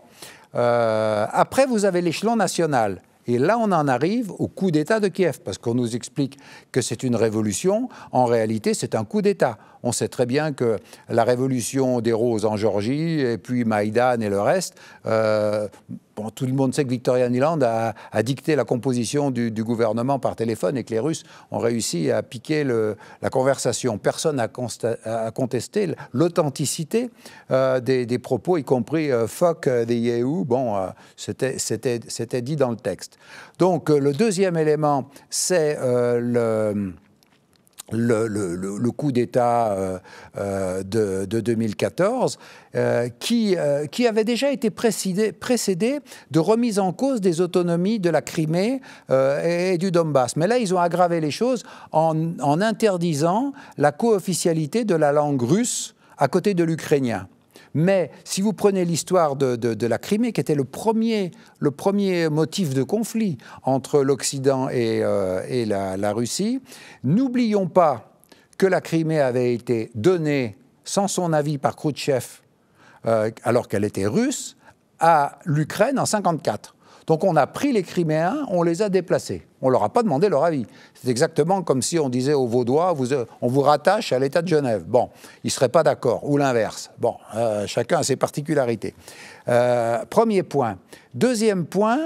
Après, vous avez l'échelon national. Et là, on en arrive au coup d'État de Kiev, parce qu'on nous explique que c'est une révolution. En réalité, c'est un coup d'État. On sait très bien que la révolution des roses en Géorgie, et puis Maïdan et le reste, tout le monde sait que Victoria Nuland a dicté la composition du gouvernement par téléphone et que les Russes ont réussi à piquer la conversation. Personne n'a contesté l'authenticité des propos, y compris « fuck the EU ». Bon, c'était dit dans le texte. Donc, le deuxième élément, c'est le coup d'État de 2014, qui avait déjà été précédé de remise en cause des autonomies de la Crimée et du Donbass. Mais là, ils ont aggravé les choses en interdisant la co-officialité de la langue russe à côté de l'ukrainien. Mais si vous prenez l'histoire de la Crimée, qui était le premier motif de conflit entre l'Occident et la Russie, n'oublions pas que la Crimée avait été donnée sans son avis par Khrouchtchev, alors qu'elle était russe, à l'Ukraine en 1954. Donc on a pris les Criméens, on les a déplacés. On ne leur a pas demandé leur avis. C'est exactement comme si on disait aux Vaudois, on vous rattache à l'État de Genève. Bon, ils ne seraient pas d'accord, ou l'inverse. Bon, chacun a ses particularités. Premier point. Deuxième point,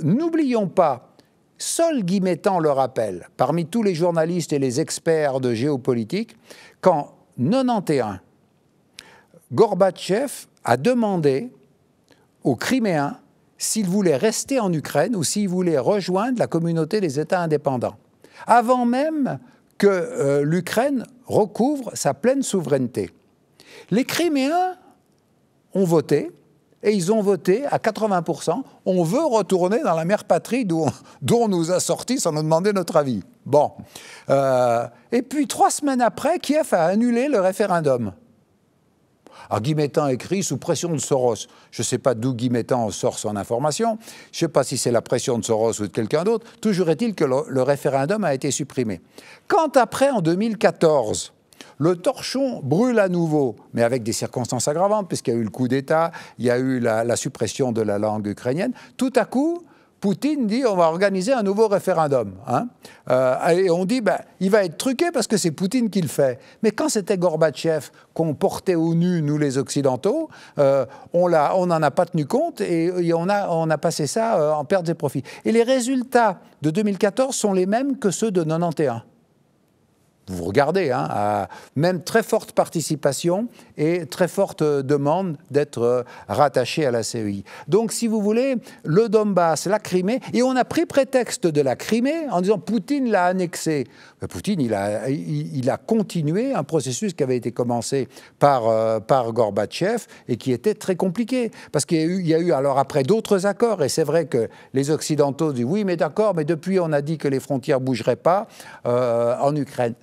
n'oublions pas, seul Guy Mettan le rappelle, parmi tous les journalistes et les experts de géopolitique, qu'en 1991, Gorbatchev a demandé aux Criméens s'ils voulaient rester en Ukraine ou s'ils voulaient rejoindre la communauté des États indépendants, avant même que l'Ukraine recouvre sa pleine souveraineté. Les Criméens ont voté, et ils ont voté à 80%. On veut retourner dans la mère patrie d'où on nous a sortis sans nous demander notre avis. Bon. Et puis 3 semaines après, Kiev a annulé le référendum. Alors Guy Mettan écrit sous pression de Soros. Je ne sais pas d'où Guy Mettan sort son information. Je ne sais pas si c'est la pression de Soros ou de quelqu'un d'autre. Toujours est-il que le référendum a été supprimé. Quand après, en 2014, le torchon brûle à nouveau, mais avec des circonstances aggravantes, puisqu'il y a eu le coup d'État, il y a eu la suppression de la langue ukrainienne, tout à coup, Poutine dit on va organiser un nouveau référendum. Et on dit il va être truqué parce que c'est Poutine qui le fait. Mais quand c'était Gorbatchev qu'on portait au nu, nous les Occidentaux, on n'en a pas tenu compte et on a passé ça en pertes et profits. Et les résultats de 2014 sont les mêmes que ceux de 1991. Vous regardez, même très forte participation et très forte demande d'être rattaché à la CEI. Donc, si vous voulez, le Donbass, la Crimée, et on a pris prétexte de la Crimée en disant Poutine l'a annexé. Mais Poutine, il a continué un processus qui avait été commencé par Gorbatchev et qui était très compliqué. Parce qu'il y a eu alors après d'autres accords, et c'est vrai que les Occidentaux disent oui, mais d'accord, mais depuis on a dit que les frontières ne bougeraient pas en Ukraine.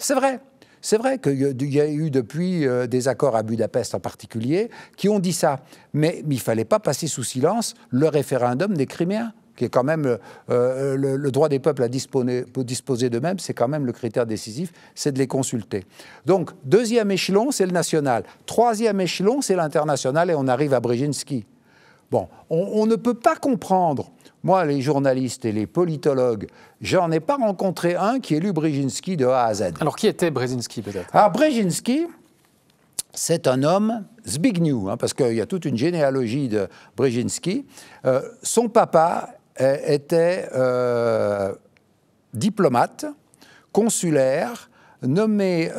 C'est vrai qu'il y a eu depuis des accords à Budapest en particulier qui ont dit ça. Mais il ne fallait pas passer sous silence le référendum des Criméens, qui est quand même le droit des peuples à disposer d'eux-mêmes, c'est quand même le critère décisif, c'est de les consulter. Donc, deuxième échelon, c'est le national. Troisième échelon, c'est l'international, et on arrive à Brzezinski. Bon, on ne peut pas comprendre. Moi, les journalistes et les politologues, j'en ai pas rencontré un qui ait lu Brzezinski de A à Z. Alors, qui était Brzezinski, peut-être ? Alors, Brzezinski, c'est un homme Zbigniew, parce qu'il y a toute une généalogie de Brzezinski. Son papa était diplomate consulaire nommé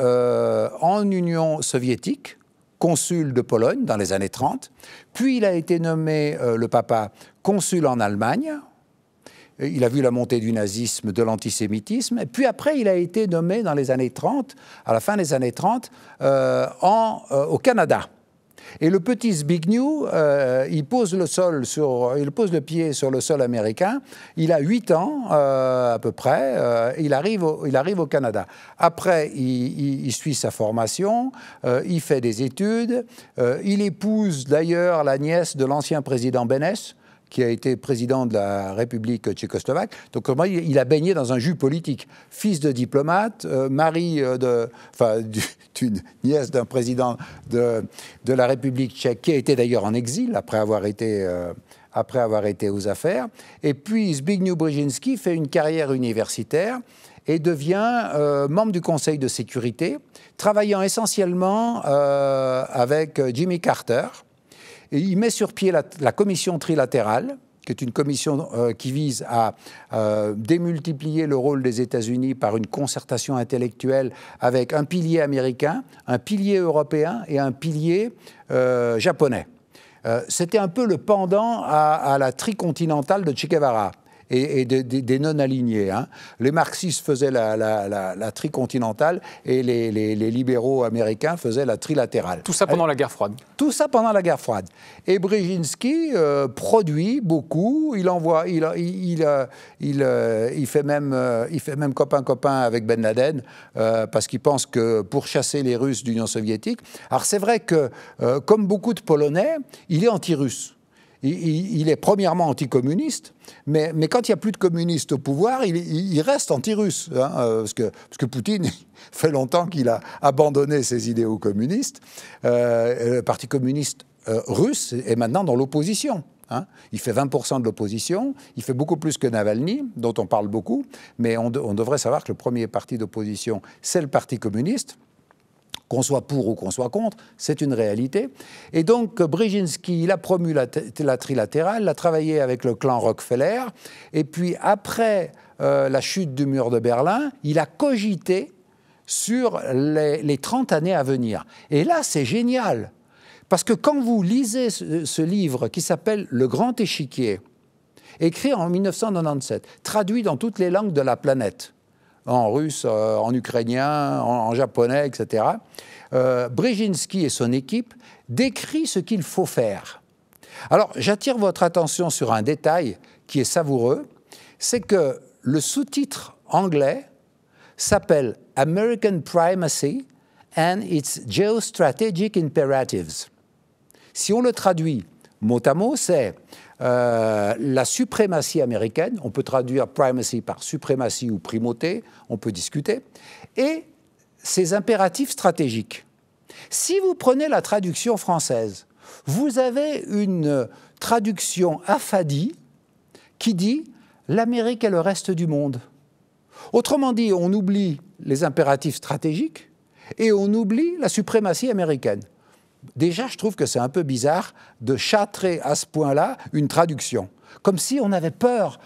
en Union soviétique, consul de Pologne dans les années 30, puis il a été nommé, le papa, consul en Allemagne. Il a vu la montée du nazisme, de l'antisémitisme, et puis après il a été nommé dans les années 30, à la fin des années 30, au Canada. Et le petit Zbigniew, il pose le pied sur le sol américain. Il a 8 ans à peu près. Il arrive au Canada. Après, il suit sa formation. Il fait des études. Il épouse d'ailleurs la nièce de l'ancien président Beneš, qui a été président de la République tchécoslovaque. Donc, il a baigné dans un jus politique. Fils de diplomate, mari d'une nièce d'un président de la République tchèque, qui a été d'ailleurs en exil après avoir été aux affaires. Et puis, Zbigniew Brzezinski fait une carrière universitaire et devient membre du Conseil de sécurité, travaillant essentiellement avec Jimmy Carter. Et il met sur pied la commission trilatérale, qui est une commission qui vise à démultiplier le rôle des États-Unis par une concertation intellectuelle avec un pilier américain, un pilier européen et un pilier japonais. C'était un peu le pendant à la tricontinentale de Che Guevara et des non-alignés. Hein. Les marxistes faisaient la tricontinentale et les libéraux américains faisaient la trilatérale. Tout ça pendant la guerre froide. Tout ça pendant la guerre froide. Et Brzezinski produit beaucoup. Il fait même copain-copain avec Ben Laden parce qu'il pense que pour chasser les Russes d'Union soviétique. Alors c'est vrai que, comme beaucoup de Polonais, il est anti-russe. Il est premièrement anticommuniste, mais quand il n'y a plus de communistes au pouvoir, il reste anti-russe. Hein, parce que Poutine fait longtemps qu'il a abandonné ses idéaux communistes. Le Parti communiste russe est maintenant dans l'opposition. Hein. Il fait 20% de l'opposition, il fait beaucoup plus que Navalny, dont on parle beaucoup, mais on devrait savoir que le premier parti d'opposition, c'est le Parti communiste. Qu'on soit pour ou qu'on soit contre, c'est une réalité. Et donc, Brzezinski, il a promu la trilatérale, il a travaillé avec le clan Rockefeller, et puis après la chute du mur de Berlin, il a cogité sur les 30 années à venir. Et là, c'est génial, parce que quand vous lisez ce livre qui s'appelle « Le Grand Échiquier », écrit en 1997, traduit dans toutes les langues de la planète, en russe, en ukrainien, en japonais, etc. Brzezinski et son équipe décrit ce qu'il faut faire. Alors, j'attire votre attention sur un détail qui est savoureux, c'est que le sous-titre anglais s'appelle « American Primacy and its Geostrategic Imperatives ». Si on le traduit mot à mot, c'est la suprématie américaine, on peut traduire primacy par suprématie ou primauté, on peut discuter, et ses impératifs stratégiques. Si vous prenez la traduction française, vous avez une traduction affadie qui dit « l'Amérique est le reste du monde ». Autrement dit, on oublie les impératifs stratégiques et on oublie la suprématie américaine. Déjà, je trouve que c'est un peu bizarre de châtrer à ce point-là une traduction. Comme si on avait peur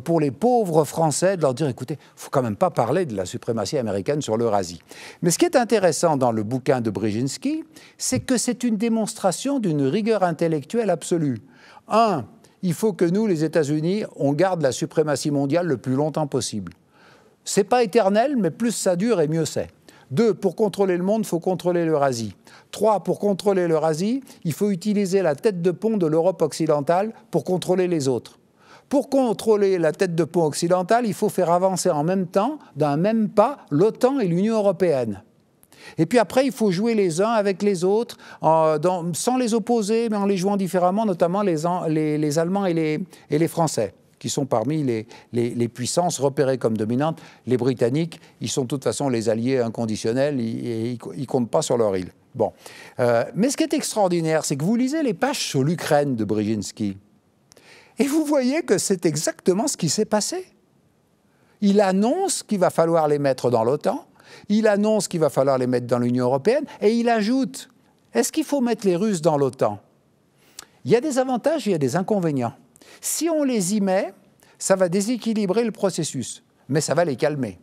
pour les pauvres Français de leur dire « écoutez, il ne faut quand même pas parler de la suprématie américaine sur l'Eurasie ». Mais ce qui est intéressant dans le bouquin de Brzezinski, c'est que c'est une démonstration d'une rigueur intellectuelle absolue. Un, il faut que nous, les États-Unis, on garde la suprématie mondiale le plus longtemps possible. Ce n'est pas éternel, mais plus ça dure et mieux c'est. 2, pour contrôler le monde, il faut contrôler l'Eurasie. 3, pour contrôler l'Eurasie, il faut utiliser la tête de pont de l'Europe occidentale pour contrôler les autres. Pour contrôler la tête de pont occidentale, il faut faire avancer en même temps, d'un même pas, l'OTAN et l'Union européenne. Et puis après, il faut jouer les uns avec les autres, sans les opposer, mais en les jouant différemment, notamment les Allemands et les Français, qui sont parmi les puissances repérées comme dominantes. Les Britanniques, ils sont de toute façon les alliés inconditionnels, et ils ne comptent pas sur leur île. Bon. Mais ce qui est extraordinaire, c'est que vous lisez les pages sur l'Ukraine de Brzezinski, et vous voyez que c'est exactement ce qui s'est passé. Il annonce qu'il va falloir les mettre dans l'OTAN, il annonce qu'il va falloir les mettre dans l'Union européenne, et il ajoute, est-ce qu'il faut mettre les Russes dans l'OTAN? Il y a des avantages et il y a des inconvénients. Si on les y met, ça va déséquilibrer le processus. mais ça va les calmer.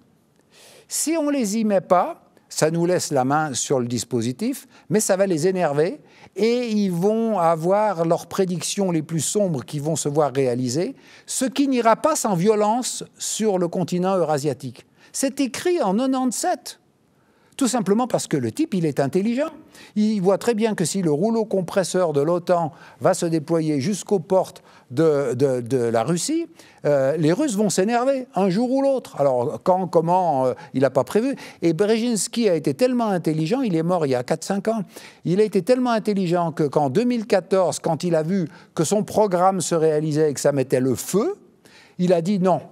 Si on ne les y met pas, ça nous laisse la main sur le dispositif, mais ça va les énerver et ils vont avoir leurs prédictions les plus sombres qui vont se voir réalisées, ce qui n'ira pas sans violence sur le continent eurasiatique. C'est écrit en 97. Tout simplement parce que le type, il est intelligent. Il voit très bien que si le rouleau compresseur de l'OTAN va se déployer jusqu'aux portes de la Russie, les Russes vont s'énerver un jour ou l'autre. Alors, quand, comment, il n'a pas prévu. Et Brzezinski a été tellement intelligent, il est mort il y a 4-5 ans, il a été tellement intelligent qu'en 2014, quand il a vu que son programme se réalisait et que ça mettait le feu, il a dit non,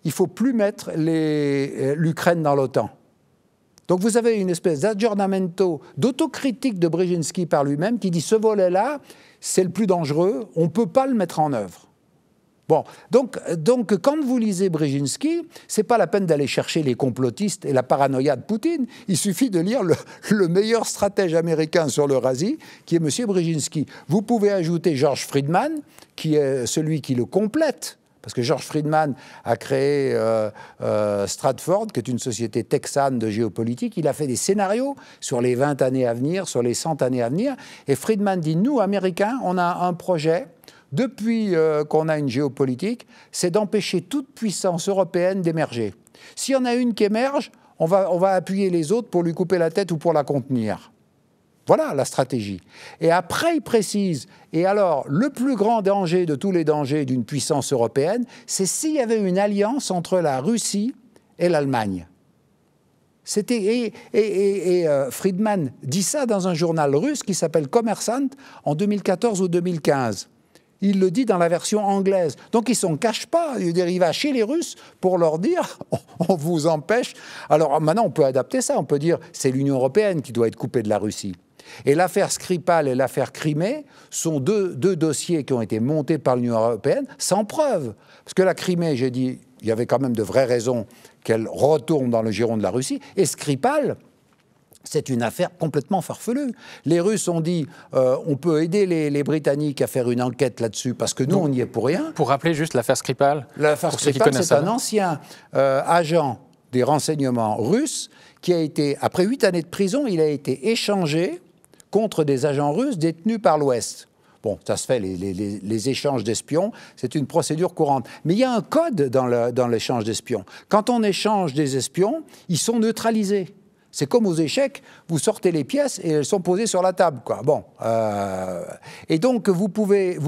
il ne faut plus mettre l'Ukraine dans l'OTAN. Donc vous avez une espèce d'aggiornamento, d'autocritique de Brzezinski par lui-même qui dit ce volet-là, c'est le plus dangereux, on ne peut pas le mettre en œuvre. Bon, donc quand vous lisez Brzezinski, ce n'est pas la peine d'aller chercher les complotistes et la paranoïa de Poutine, il suffit de lire le meilleur stratège américain sur l'Eurasie, qui est M. Brzezinski. Vous pouvez ajouter George Friedman, qui est celui qui le complète. Parce que George Friedman a créé Stratford, qui est une société texane de géopolitique. Il a fait des scénarios sur les 20 années à venir, sur les 100 années à venir. Et Friedman dit, nous, Américains, on a un projet, depuis qu'on a une géopolitique, c'est d'empêcher toute puissance européenne d'émerger. S'il y en a une qui émerge, on va appuyer les autres pour lui couper la tête ou pour la contenir. Voilà la stratégie. Et après, il précise, et alors, le plus grand danger de tous les dangers d'une puissance européenne, c'est s'il y avait une alliance entre la Russie et l'Allemagne. Friedman dit ça dans un journal russe qui s'appelle Kommersant en 2014 ou 2015. Il le dit dans la version anglaise. Donc, il ne s'en cache pas. Il va chez les Russes pour leur dire « on vous empêche ». Alors, maintenant, on peut adapter ça. On peut dire « c'est l'Union européenne qui doit être coupée de la Russie ». Et l'affaire Skripal et l'affaire Crimée sont deux dossiers qui ont été montés par l'Union européenne sans preuve. Parce que la Crimée, j'ai dit, il y avait quand même de vraies raisons qu'elle retourne dans le giron de la Russie. Et Skripal, c'est une affaire complètement farfelue. Les Russes ont dit on peut aider les Britanniques à faire une enquête là-dessus parce que nous, on n'y est pour rien. Pour rappeler juste l'affaire Skripal. L'affaire Skripal, c'est un ancien agent des renseignements russes qui a été, après 8 années de prison, il a été échangé contre des agents russes détenus par l'Ouest. Bon, ça se fait, les échanges d'espions, c'est une procédure courante. Mais il y a un code dans l'échange d'espions. Quand on échange des espions, ils sont neutralisés. C'est comme aux échecs, vous sortez les pièces et elles sont posées sur la table, quoi. Bon, et donc vous pouvez,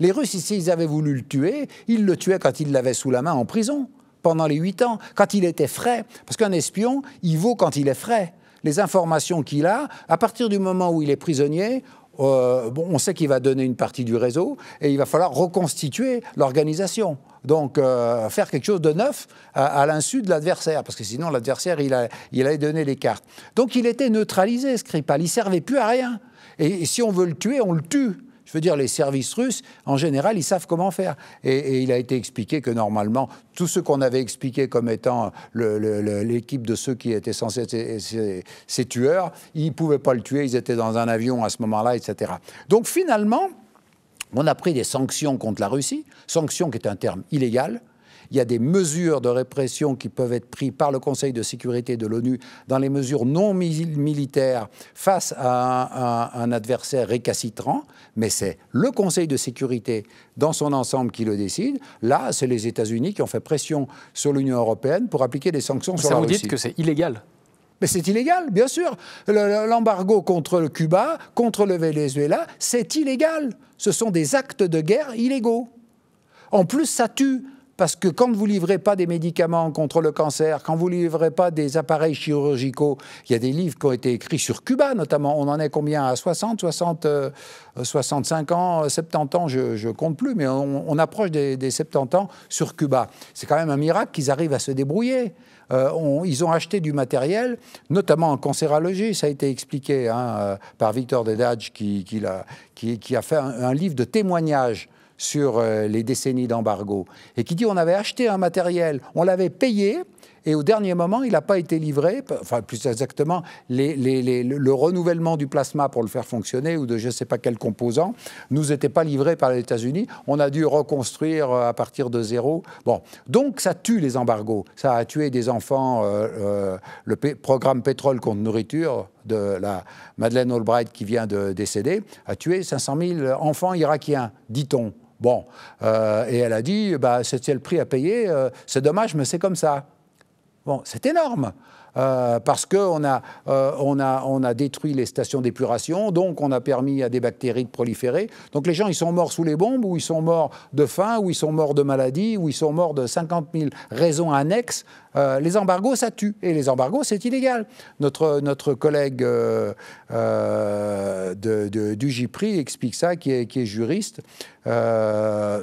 les Russes, ici, ils avaient voulu le tuer, ils le tuaient quand ils l'avaient sous la main en prison, pendant les 8 ans, quand il était frais. Parce qu'un espion, il vaut quand il est frais. Les informations qu'il a, à partir du moment où il est prisonnier, on sait qu'il va donner une partie du réseau et il va falloir reconstituer l'organisation. Donc, faire quelque chose de neuf à l'insu de l'adversaire, parce que sinon, l'adversaire, il allait donner les cartes. Donc, il était neutralisé, Skripal. Il ne servait plus à rien. Et si on veut le tuer, on le tue. Je veux dire, les services russes, en général, ils savent comment faire. Et il a été expliqué que, normalement, tout ce qu'on avait expliqué comme étant l'équipe de ceux qui étaient censés être ces tueurs, ils ne pouvaient pas le tuer, ils étaient dans un avion à ce moment-là, etc. Donc, finalement, on a pris des sanctions contre la Russie, sanctions qui est un terme illégal. Il y a des mesures de répression qui peuvent être prises par le Conseil de sécurité de l'ONU dans les mesures non militaires face à un adversaire récalcitrant, mais c'est le Conseil de sécurité dans son ensemble qui le décide. Là, c'est les États-Unis qui ont fait pression sur l'Union européenne pour appliquer des sanctions sur la Russie. Ça vous dites que c'est illégal ? Mais c'est illégal, bien sûr. L'embargo contre le Cuba, contre le Venezuela, c'est illégal. Ce sont des actes de guerre illégaux. En plus, ça tue. Parce que quand vous ne livrez pas des médicaments contre le cancer, quand vous ne livrez pas des appareils chirurgicaux, il y a des livres qui ont été écrits sur Cuba notamment, on en est combien à 65 ans, 70 ans, je ne compte plus, mais on approche des 70 ans sur Cuba. C'est quand même un miracle qu'ils arrivent à se débrouiller. Ils ont acheté du matériel, notamment en cancérologie, ça a été expliqué par Victor Dedage qui a fait un livre de témoignages sur les décennies d'embargo, et qui dit on avait acheté un matériel, on l'avait payé, et au dernier moment, il n'a pas été livré, enfin plus exactement, le renouvellement du plasma pour le faire fonctionner ou de je ne sais pas quel composant nous était pas livré par les États-Unis. On a dû reconstruire à partir de zéro. Bon, donc ça tue les embargos. Ça a tué des enfants. Le programme pétrole contre nourriture de la Madeleine Albright qui vient de décéder a tué 500 000 enfants irakiens, dit-on. Bon, et elle a dit, bah, c'est le prix à payer, c'est dommage, mais c'est comme ça. Bon, c'est énorme. Parce qu'on a détruit les stations d'épuration, donc on a permis à des bactéries de proliférer. Donc les gens, ils sont morts sous les bombes, ou ils sont morts de faim, ou ils sont morts de maladie, ou ils sont morts de 50 000 raisons annexes. Les embargos, ça tue. Et les embargos, c'est illégal. Notre collègue du JPRI explique ça, qui est juriste.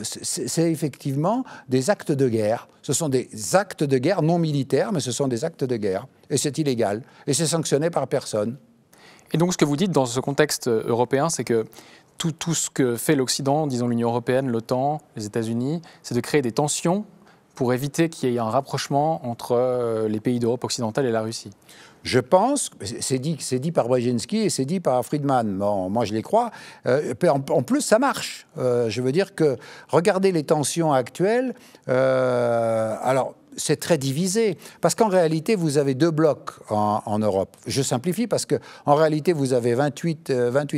C'est effectivement des actes de guerre. Ce sont des actes de guerre non militaires, mais ce sont des actes de guerre. Et c'est illégal. Et c'est sanctionné par personne. Et donc, ce que vous dites dans ce contexte européen, c'est que tout ce que fait l'Occident, disons l'Union européenne, l'OTAN, les États-Unis, c'est de créer des tensions pour éviter qu'il y ait un rapprochement entre les pays d'Europe occidentale et la Russie. Je pense, c'est dit par Brzezinski et c'est dit par Friedman, bon, moi je les crois, en plus ça marche. Je veux dire que, regardez les tensions actuelles, alors c'est très divisé, parce qu'en réalité vous avez deux blocs en Europe. Je simplifie parce qu'en réalité vous avez 28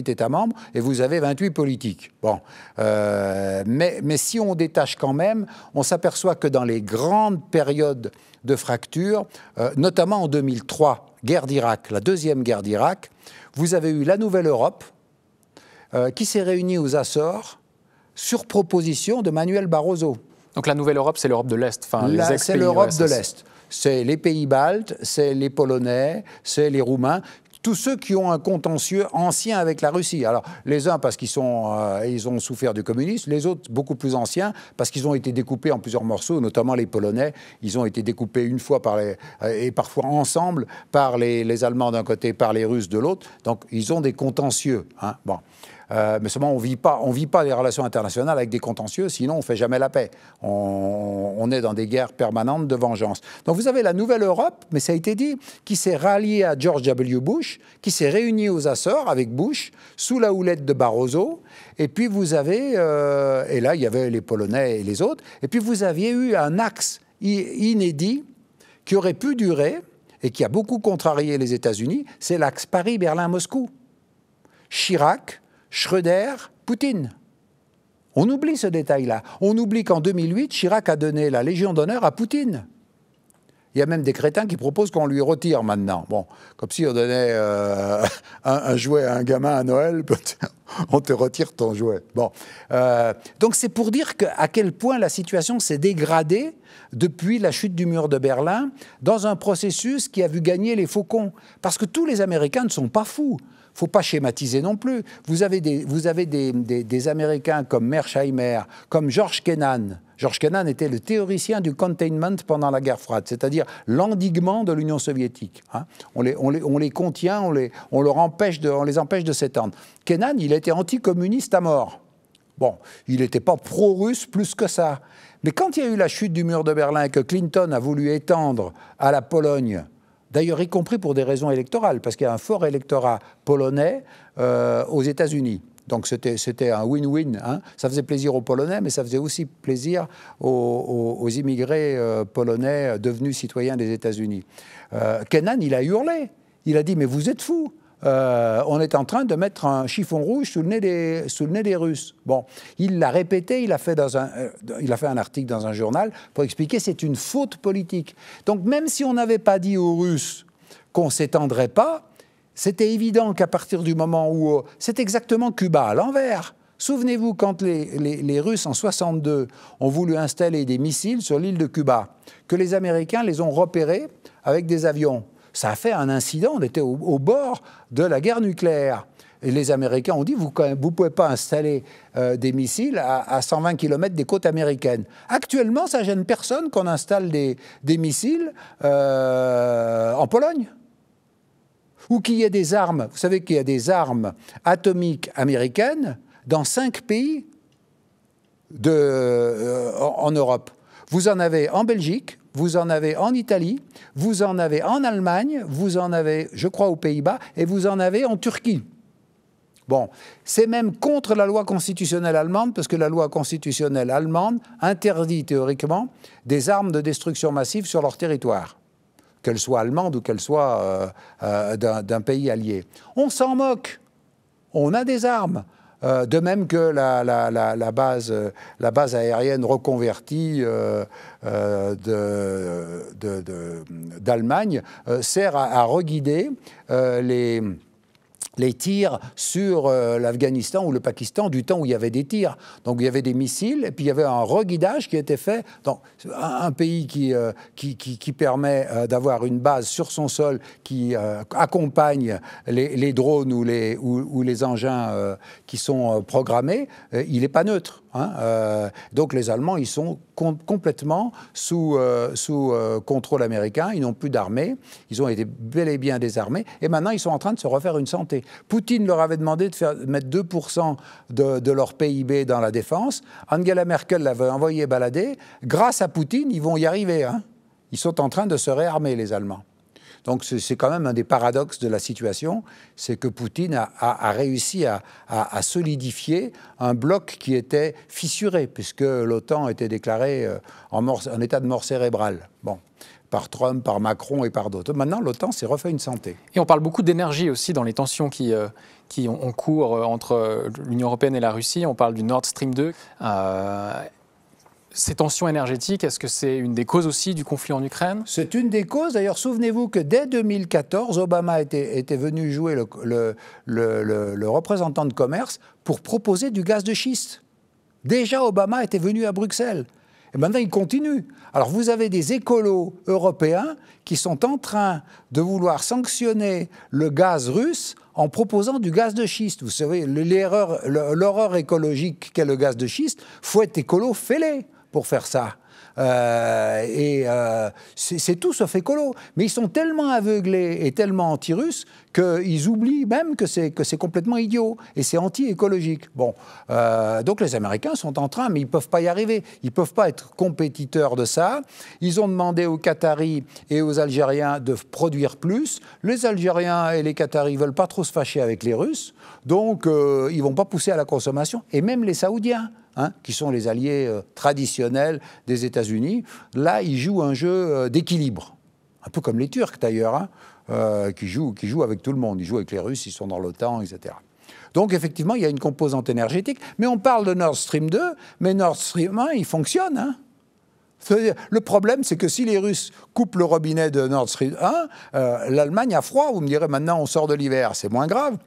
États membres et vous avez 28 politiques. Bon, mais si on détache quand même, on s'aperçoit que dans les grandes périodes de fracture, notamment en 2003, guerre d'Irak, la deuxième guerre d'Irak, vous avez eu la Nouvelle Europe qui s'est réunie aux Açores sur proposition de Manuel Barroso. Donc la Nouvelle Europe, c'est l'Europe de l'Est, enfin les ex-pays c'est l'Europe URSS. de l'Est. C'est les pays baltes, c'est les Polonais, c'est les Roumains, tous ceux qui ont un contentieux ancien avec la Russie. Alors, les uns parce qu'ils ont souffert du communisme, les autres beaucoup plus anciens parce qu'ils ont été découpés en plusieurs morceaux, notamment les Polonais. Ils ont été découpés une fois et parfois ensemble par les Allemands d'un côté, par les Russes de l'autre. Donc, ils ont des contentieux. Hein. Bon. Mais seulement, on vit pas les relations internationales avec des contentieux, sinon on ne fait jamais la paix. On est dans des guerres permanentes de vengeance. Donc vous avez la Nouvelle Europe, mais ça a été dit, qui s'est ralliée à George W. Bush, qui s'est réunie aux Açores avec Bush, sous la houlette de Barroso. Et puis vous avez, et là il y avait les Polonais et les autres, et puis vous aviez eu un axe inédit qui aurait pu durer et qui a beaucoup contrarié les États-Unis, c'est l'axe Paris-Berlin-Moscou. Chirac, Schröder, Poutine. On oublie ce détail-là. On oublie qu'en 2008, Chirac a donné la Légion d'honneur à Poutine. Il y a même des crétins qui proposent qu'on lui retire maintenant. Bon, comme si on donnait un jouet à un gamin à Noël, on te retire ton jouet. Bon, donc c'est pour dire à quel point la situation s'est dégradée depuis la chute du mur de Berlin dans un processus qui a vu gagner les faucons. Parce que tous les Américains ne sont pas fous. Il ne faut pas schématiser non plus. Vous avez des Américains comme Mearsheimer, comme George Kennan. George Kennan était le théoricien du containment pendant la guerre froide, c'est-à-dire l'endiguement de l'Union soviétique. Hein. On les contient, on les empêche de s'étendre. Kennan, il était anticommuniste à mort. Bon, il n'était pas pro-russe plus que ça. Mais quand il y a eu la chute du mur de Berlin et que Clinton a voulu étendre à la Pologne, d'ailleurs, y compris pour des raisons électorales, parce qu'il y a un fort électorat polonais aux États-Unis. Donc c'était un win-win. Hein. Ça faisait plaisir aux Polonais, mais ça faisait aussi plaisir aux immigrés polonais devenus citoyens des États-Unis. Kennan, il a hurlé. Il a dit « Mais vous êtes fous !» on est en train de mettre un chiffon rouge sous le nez des Russes. Bon, il l'a répété, il a fait un article dans un journal pour expliquer que c'est une faute politique. Donc même si on n'avait pas dit aux Russes qu'on ne s'étendrait pas, c'était évident qu'à partir du moment où... c'est exactement Cuba à l'envers. Souvenez-vous, quand les Russes, en 1962, ont voulu installer des missiles sur l'île de Cuba, que les Américains les ont repérés avec des avions. Ça a fait un incident, on était au bord de la guerre nucléaire. Et les Américains ont dit, vous ne pouvez pas installer des missiles à 120 km des côtes américaines. Actuellement, ça ne gêne personne qu'on installe des missiles en Pologne. Ou qu'il y ait des armes. Vous savez qu'il y a des armes atomiques américaines dans 5 pays en Europe. Vous en avez en Belgique, vous en avez en Italie, vous en avez en Allemagne, vous en avez, je crois, aux Pays-Bas, et vous en avez en Turquie. Bon, c'est même contre la loi constitutionnelle allemande, parce que la loi constitutionnelle allemande interdit théoriquement des armes de destruction massive sur leur territoire, qu'elles soient allemandes ou qu'elles soient d'un pays allié. On s'en moque. On a des armes. De même que la base aérienne reconvertie d'Allemagne sert à reguider les tirs sur l'Afghanistan ou le Pakistan du temps où il y avait des tirs. Donc il y avait des missiles et puis il y avait un reguidage qui était fait. Donc, un pays qui permet d'avoir une base sur son sol qui accompagne les drones ou les engins qui sont programmés, il n'est pas neutre. Donc les Allemands, ils sont complètement sous contrôle américain, ils n'ont plus d'armée, ils ont été bel et bien désarmés, et maintenant ils sont en train de se refaire une santé. Poutine leur avait demandé de mettre 2% de leur PIB dans la défense, Angela Merkel l'avait envoyé balader, grâce à Poutine, ils vont y arriver. Ils sont en train de se réarmer, les Allemands. Donc c'est quand même un des paradoxes de la situation, c'est que Poutine a réussi à solidifier un bloc qui était fissuré, puisque l'OTAN était déclarée en état de mort cérébrale. Bon, par Trump, par Macron et par d'autres. Maintenant, l'OTAN s'est refait une santé. Et on parle beaucoup d'énergie aussi dans les tensions qui ont cours entre l'Union européenne et la Russie. On parle du Nord Stream 2. Ces tensions énergétiques, est-ce que c'est une des causes aussi du conflit en Ukraine? C'est une des causes. D'ailleurs, souvenez-vous que dès 2014, Obama était venu jouer le représentant de commerce pour proposer du gaz de schiste. Déjà, Obama était venu à Bruxelles. Et maintenant, il continue. Alors, vous avez des écolos européens qui sont en train de vouloir sanctionner le gaz russe en proposant du gaz de schiste. Vous savez, l'horreur écologique qu'est le gaz de schiste, faut être écolo fêlé pour faire ça. C'est tout sauf écolo. Mais ils sont tellement aveuglés et tellement anti-russes qu'ils oublient même que c'est complètement idiot et c'est anti-écologique. Bon, donc les Américains sont en train, mais ils ne peuvent pas y arriver. Ils ne peuvent pas être compétiteurs de ça. Ils ont demandé aux Qataris et aux Algériens de produire plus. Les Algériens et les Qataris ne veulent pas trop se fâcher avec les Russes, donc ils ne vont pas pousser à la consommation. Et même les Saoudiens, qui sont les alliés traditionnels des États-Unis, là, ils jouent un jeu d'équilibre. Un peu comme les Turcs, d'ailleurs, qui jouent avec tout le monde. Ils jouent avec les Russes, ils sont dans l'OTAN, etc. Donc, effectivement, il y a une composante énergétique. Mais on parle de Nord Stream 2, mais Nord Stream 1, il fonctionne. Le problème, c'est que si les Russes coupent le robinet de Nord Stream 1, l'Allemagne a froid. Vous me direz, maintenant, on sort de l'hiver, c'est moins grave.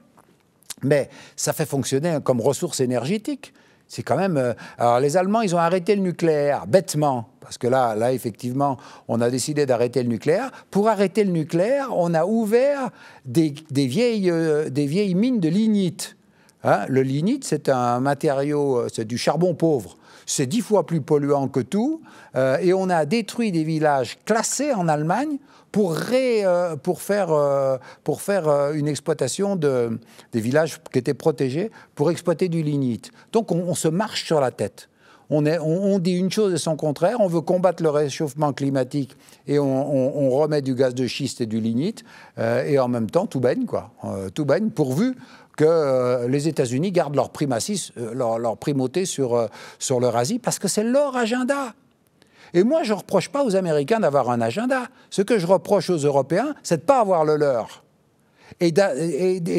Mais ça fait fonctionner comme ressource énergétique. C'est quand même... alors, les Allemands, ils ont arrêté le nucléaire, bêtement. Parce que là, effectivement, on a décidé d'arrêter le nucléaire. Pour arrêter le nucléaire, on a ouvert des vieilles mines de lignite. Le lignite, c'est un matériau, c'est du charbon pauvre. C'est 10 fois plus polluant que tout. Et on a détruit des villages classés en Allemagne pour faire une exploitation des villages qui étaient protégés pour exploiter du lignite. Donc on se marche sur la tête. On dit une chose et son contraire. On veut combattre le réchauffement climatique et on remet du gaz de schiste et du lignite. Et en même temps, tout baigne, quoi. Tout baigne, pourvu que les États-Unis gardent leur primatie, leur primauté sur l'Eurasie, parce que c'est leur agenda. Et moi, je ne reproche pas aux Américains d'avoir un agenda. Ce que je reproche aux Européens, c'est de ne pas avoir le leur. Et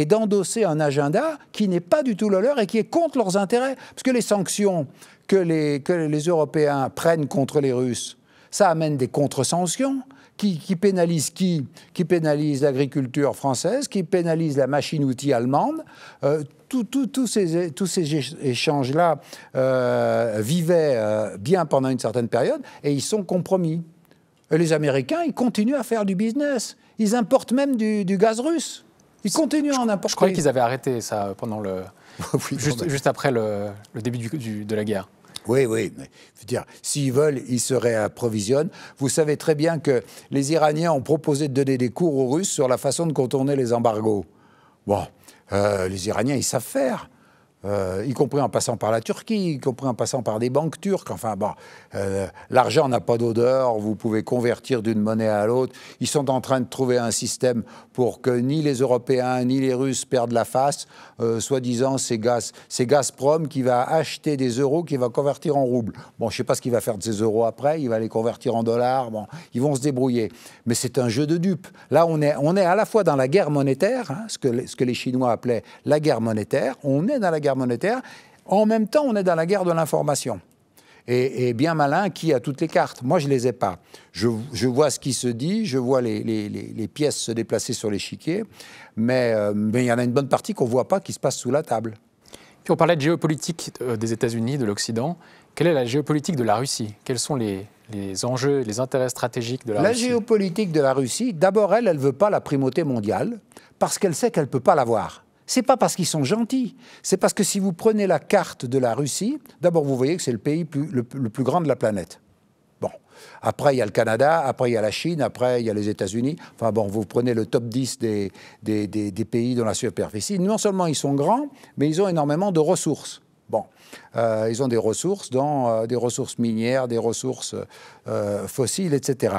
d'endosser un agenda qui n'est pas du tout le leur et qui est contre leurs intérêts. Parce que les sanctions que les Européens prennent contre les Russes, ça amène des contre-sanctions qui pénalisent qui pénalisent l'agriculture française, qui pénalisent la machine-outil allemande. Tous ces échanges-là vivaient bien pendant une certaine période et ils sont compromis. Et les Américains, ils continuent à faire du business. Ils importent même du gaz russe. Ils continuent à en importer. Je croyais qu'ils avaient arrêté ça pendant juste après le début de la guerre. Oui, mais je veux dire, s'ils veulent, ils se réapprovisionnent. Vous savez très bien que les Iraniens ont proposé de donner des cours aux Russes sur la façon de contourner les embargos. Bon, les Iraniens, ils savent faire. y compris en passant par la Turquie, y compris en passant par des banques turques. Enfin bon, l'argent n'a pas d'odeur, vous pouvez convertir d'une monnaie à l'autre. Ils sont en train de trouver un système pour que ni les Européens ni les Russes perdent la face. Soi-disant, c'est Gazprom qui va acheter des euros, qui va convertir en roubles. Bon, je ne sais pas ce qu'il va faire de ces euros après, il va les convertir en dollars. Bon, ils vont se débrouiller. Mais c'est un jeu de dupes. Là, on est à la fois dans la guerre monétaire, hein, ce que les Chinois appelaient la guerre monétaire. On est dans la guerre monétaire. En même temps, on est dans la guerre de l'information. Et bien malin qui a toutes les cartes. Moi, je ne les ai pas. Je vois ce qui se dit, je vois les pièces se déplacer sur l'échiquier, mais il y en a une bonne partie qu'on ne voit pas qui se passe sous la table. Puis on parlait de géopolitique des États-Unis, de l'Occident. Quelle est la géopolitique de la Russie? Quels sont les enjeux, les intérêts stratégiques de la Russie? La géopolitique de la Russie, d'abord, elle ne veut pas la primauté mondiale parce qu'elle sait qu'elle ne peut pas l'avoir. Ce n'est pas parce qu'ils sont gentils, c'est parce que si vous prenez la carte de la Russie, d'abord vous voyez que c'est le pays le plus grand de la planète. Bon, après il y a le Canada, après il y a la Chine, après il y a les États-Unis. Enfin bon, vous prenez le top 10 des pays dans la superficie. Non seulement ils sont grands, mais ils ont énormément de ressources. Bon, ils ont des ressources, des ressources minières, des ressources fossiles, etc.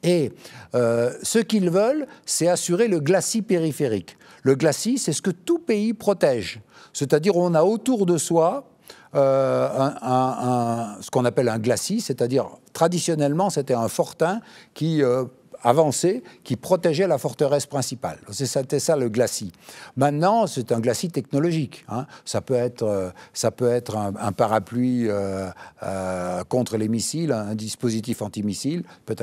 Et ce qu'ils veulent, c'est assurer le glacis périphérique. Le glacis, c'est ce que tout pays protège. C'est-à-dire on a autour de soi ce qu'on appelle un glacis, c'est-à-dire traditionnellement c'était un fortin qui avancé, qui protégeait la forteresse principale. C'était ça le glacis. Maintenant, c'est un glacis technologique. Hein. Ça peut être un parapluie contre les missiles, un dispositif antimissile, ça peut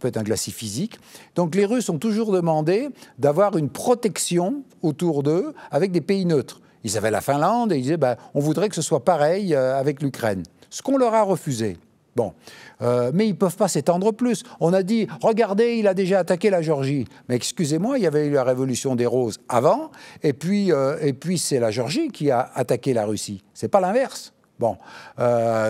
être un glacis physique. Donc les Russes ont toujours demandé d'avoir une protection autour d'eux avec des pays neutres. Ils avaient la Finlande et ils disaient on voudrait que ce soit pareil avec l'Ukraine. Ce qu'on leur a refusé. Bon, mais ils ne peuvent pas s'étendre plus. On a dit, regardez, il a déjà attaqué la Géorgie. Mais excusez-moi, il y avait eu la révolution des roses avant, et puis c'est la Géorgie qui a attaqué la Russie. Ce n'est pas l'inverse. Bon,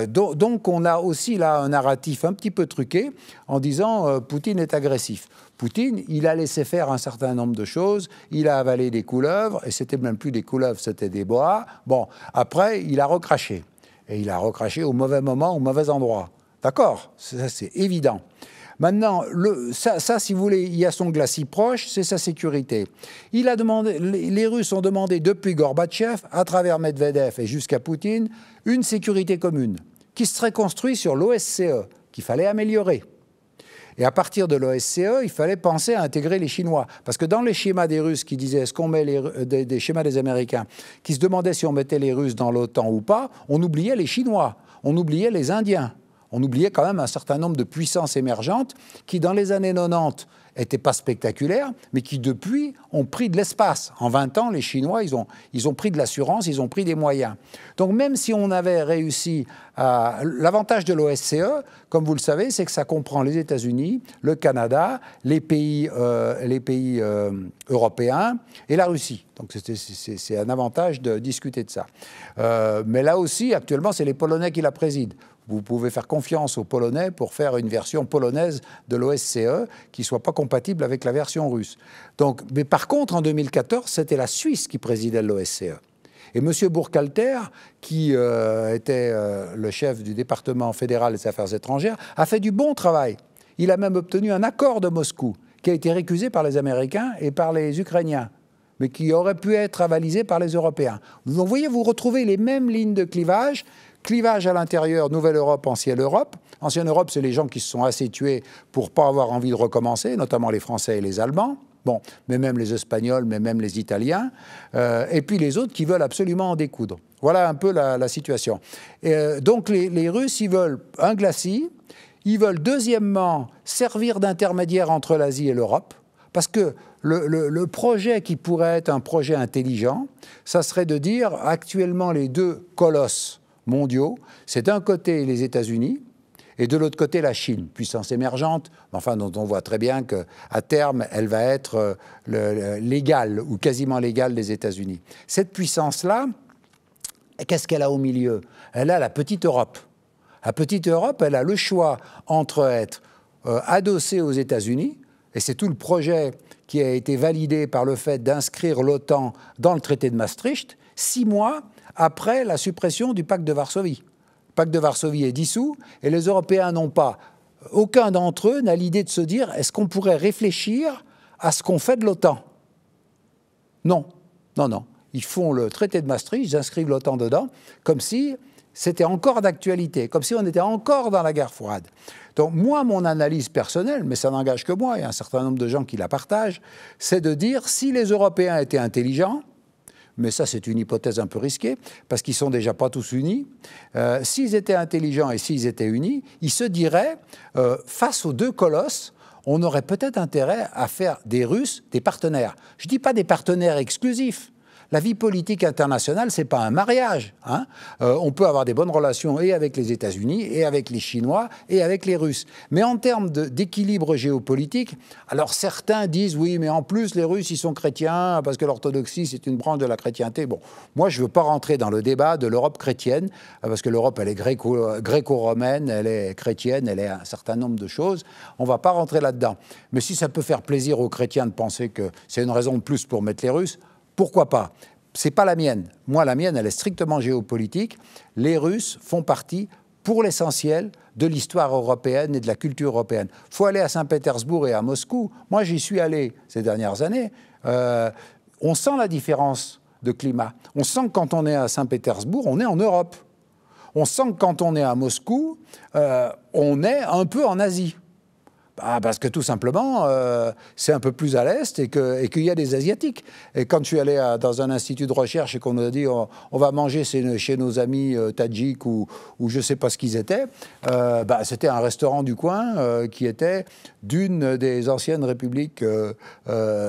donc on a aussi là un narratif un petit peu truqué en disant Poutine est agressif. Poutine, il a laissé faire un certain nombre de choses, il a avalé des couleuvres, et c'était même plus des couleuvres, c'était des boas. Bon, après, il a recraché. Et il a recraché au mauvais moment, au mauvais endroit. D'accord, ça c'est évident. Maintenant, ça, si vous voulez, il y a son glacis proche, c'est sa sécurité. Les Russes ont demandé depuis Gorbatchev, à travers Medvedev et jusqu'à Poutine, une sécurité commune qui serait construite sur l'OSCE, qu'il fallait améliorer. Et à partir de l'OSCE, il fallait penser à intégrer les Chinois. Parce que dans les schémas des Russes qui disaient, est-ce qu'on met des schémas des Américains, qui se demandaient si on mettait les Russes dans l'OTAN ou pas, on oubliait les Chinois, on oubliait les Indiens. On oubliait quand même un certain nombre de puissances émergentes qui, dans les années 90, n'étaient pas spectaculaires, mais qui, depuis, ont pris de l'espace. En 20 ans, les Chinois, ils ont pris de l'assurance, ils ont pris des moyens. Donc, même si on avait réussi à... L'avantage de l'OSCE, comme vous le savez, c'est que ça comprend les États-Unis, le Canada, les pays européens et la Russie. Donc, c'est un avantage de discuter de ça. Mais là aussi, actuellement, c'est les Polonais qui la président. Vous pouvez faire confiance aux Polonais pour faire une version polonaise de l'OSCE qui ne soit pas compatible avec la version russe. Donc, mais par contre, en 2014, c'était la Suisse qui présidait l'OSCE. Et M. Burkhalter, qui était le chef du département fédéral des affaires étrangères, a fait du bon travail. Il a même obtenu un accord de Moscou qui a été récusé par les Américains et par les Ukrainiens, mais qui aurait pu être avalisé par les Européens. Vous voyez, vous retrouvez les mêmes lignes de clivage. Clivage à l'intérieur, Nouvelle Europe, Ancienne Europe. Ancienne Europe, c'est les gens qui se sont assez tués pour ne pas avoir envie de recommencer, notamment les Français et les Allemands. Bon, mais même les Espagnols, mais même les Italiens. Et puis les autres qui veulent absolument en découdre. Voilà un peu la situation. Donc les Russes, ils veulent un glacis. Ils veulent, deuxièmement, servir d'intermédiaire entre l'Asie et l'Europe. Parce que le projet qui pourrait être un projet intelligent, ça serait de dire, actuellement, les deux colosses mondiaux, c'est d'un côté les États-Unis et de l'autre côté la Chine, puissance émergente, enfin dont on voit très bien qu'à terme, elle va être l'égale ou quasiment l'égale des États-Unis. Cette puissance-là, qu'est-ce qu'elle a au milieu? Elle a la petite Europe. La petite Europe, elle a le choix entre être adossée aux États-Unis, et c'est tout le projet qui a été validé par le fait d'inscrire l'OTAN dans le traité de Maastricht. 6 mois après la suppression du pacte de Varsovie. Le pacte de Varsovie est dissous et les Européens n'ont pas, aucun d'entre eux n'a l'idée de se dire est-ce qu'on pourrait réfléchir à ce qu'on fait de l'OTAN? Non, non, non. Ils font le traité de Maastricht, ils inscrivent l'OTAN dedans, comme si c'était encore d'actualité, comme si on était encore dans la guerre froide. Donc moi, mon analyse personnelle, mais ça n'engage que moi, et un certain nombre de gens qui la partagent, c'est de dire si les Européens étaient intelligents, mais ça c'est une hypothèse un peu risquée, parce qu'ils ne sont déjà pas tous unis, s'ils étaient intelligents et s'ils étaient unis, ils se diraient, face aux deux colosses, on aurait peut-être intérêt à faire des Russes des partenaires. Je ne dis pas des partenaires exclusifs. La vie politique internationale, ce n'est pas un mariage. Hein. On peut avoir des bonnes relations et avec les États-Unis, et avec les Chinois, et avec les Russes. Mais en termes d'équilibre géopolitique, alors certains disent, oui, mais en plus, les Russes, ils sont chrétiens, parce que l'orthodoxie, c'est une branche de la chrétienté. Bon, moi, je ne veux pas rentrer dans le débat de l'Europe chrétienne, parce que l'Europe, elle est gréco-romaine, elle est chrétienne, elle est un certain nombre de choses. On ne va pas rentrer là-dedans. Mais si ça peut faire plaisir aux chrétiens de penser que c'est une raison de plus pour mettre les Russes, pourquoi pas? C'est pas la mienne. Moi, la mienne, elle est strictement géopolitique. Les Russes font partie, pour l'essentiel, de l'histoire européenne et de la culture européenne. Il faut aller à Saint-Pétersbourg et à Moscou. Moi, j'y suis allé ces dernières années. On sent la différence de climat. On sent que quand on est à Saint-Pétersbourg, on est en Europe. On sent que quand on est à Moscou, on est un peu en Asie. Parce que tout simplement, c'est un peu plus à l'est et qu'il y a des Asiatiques. Et quand je suis allé dans un institut de recherche et qu'on nous a dit on va manger chez nos amis tadjiks ou je ne sais pas ce qu'ils étaient, c'était un restaurant du coin qui était d'une des anciennes républiques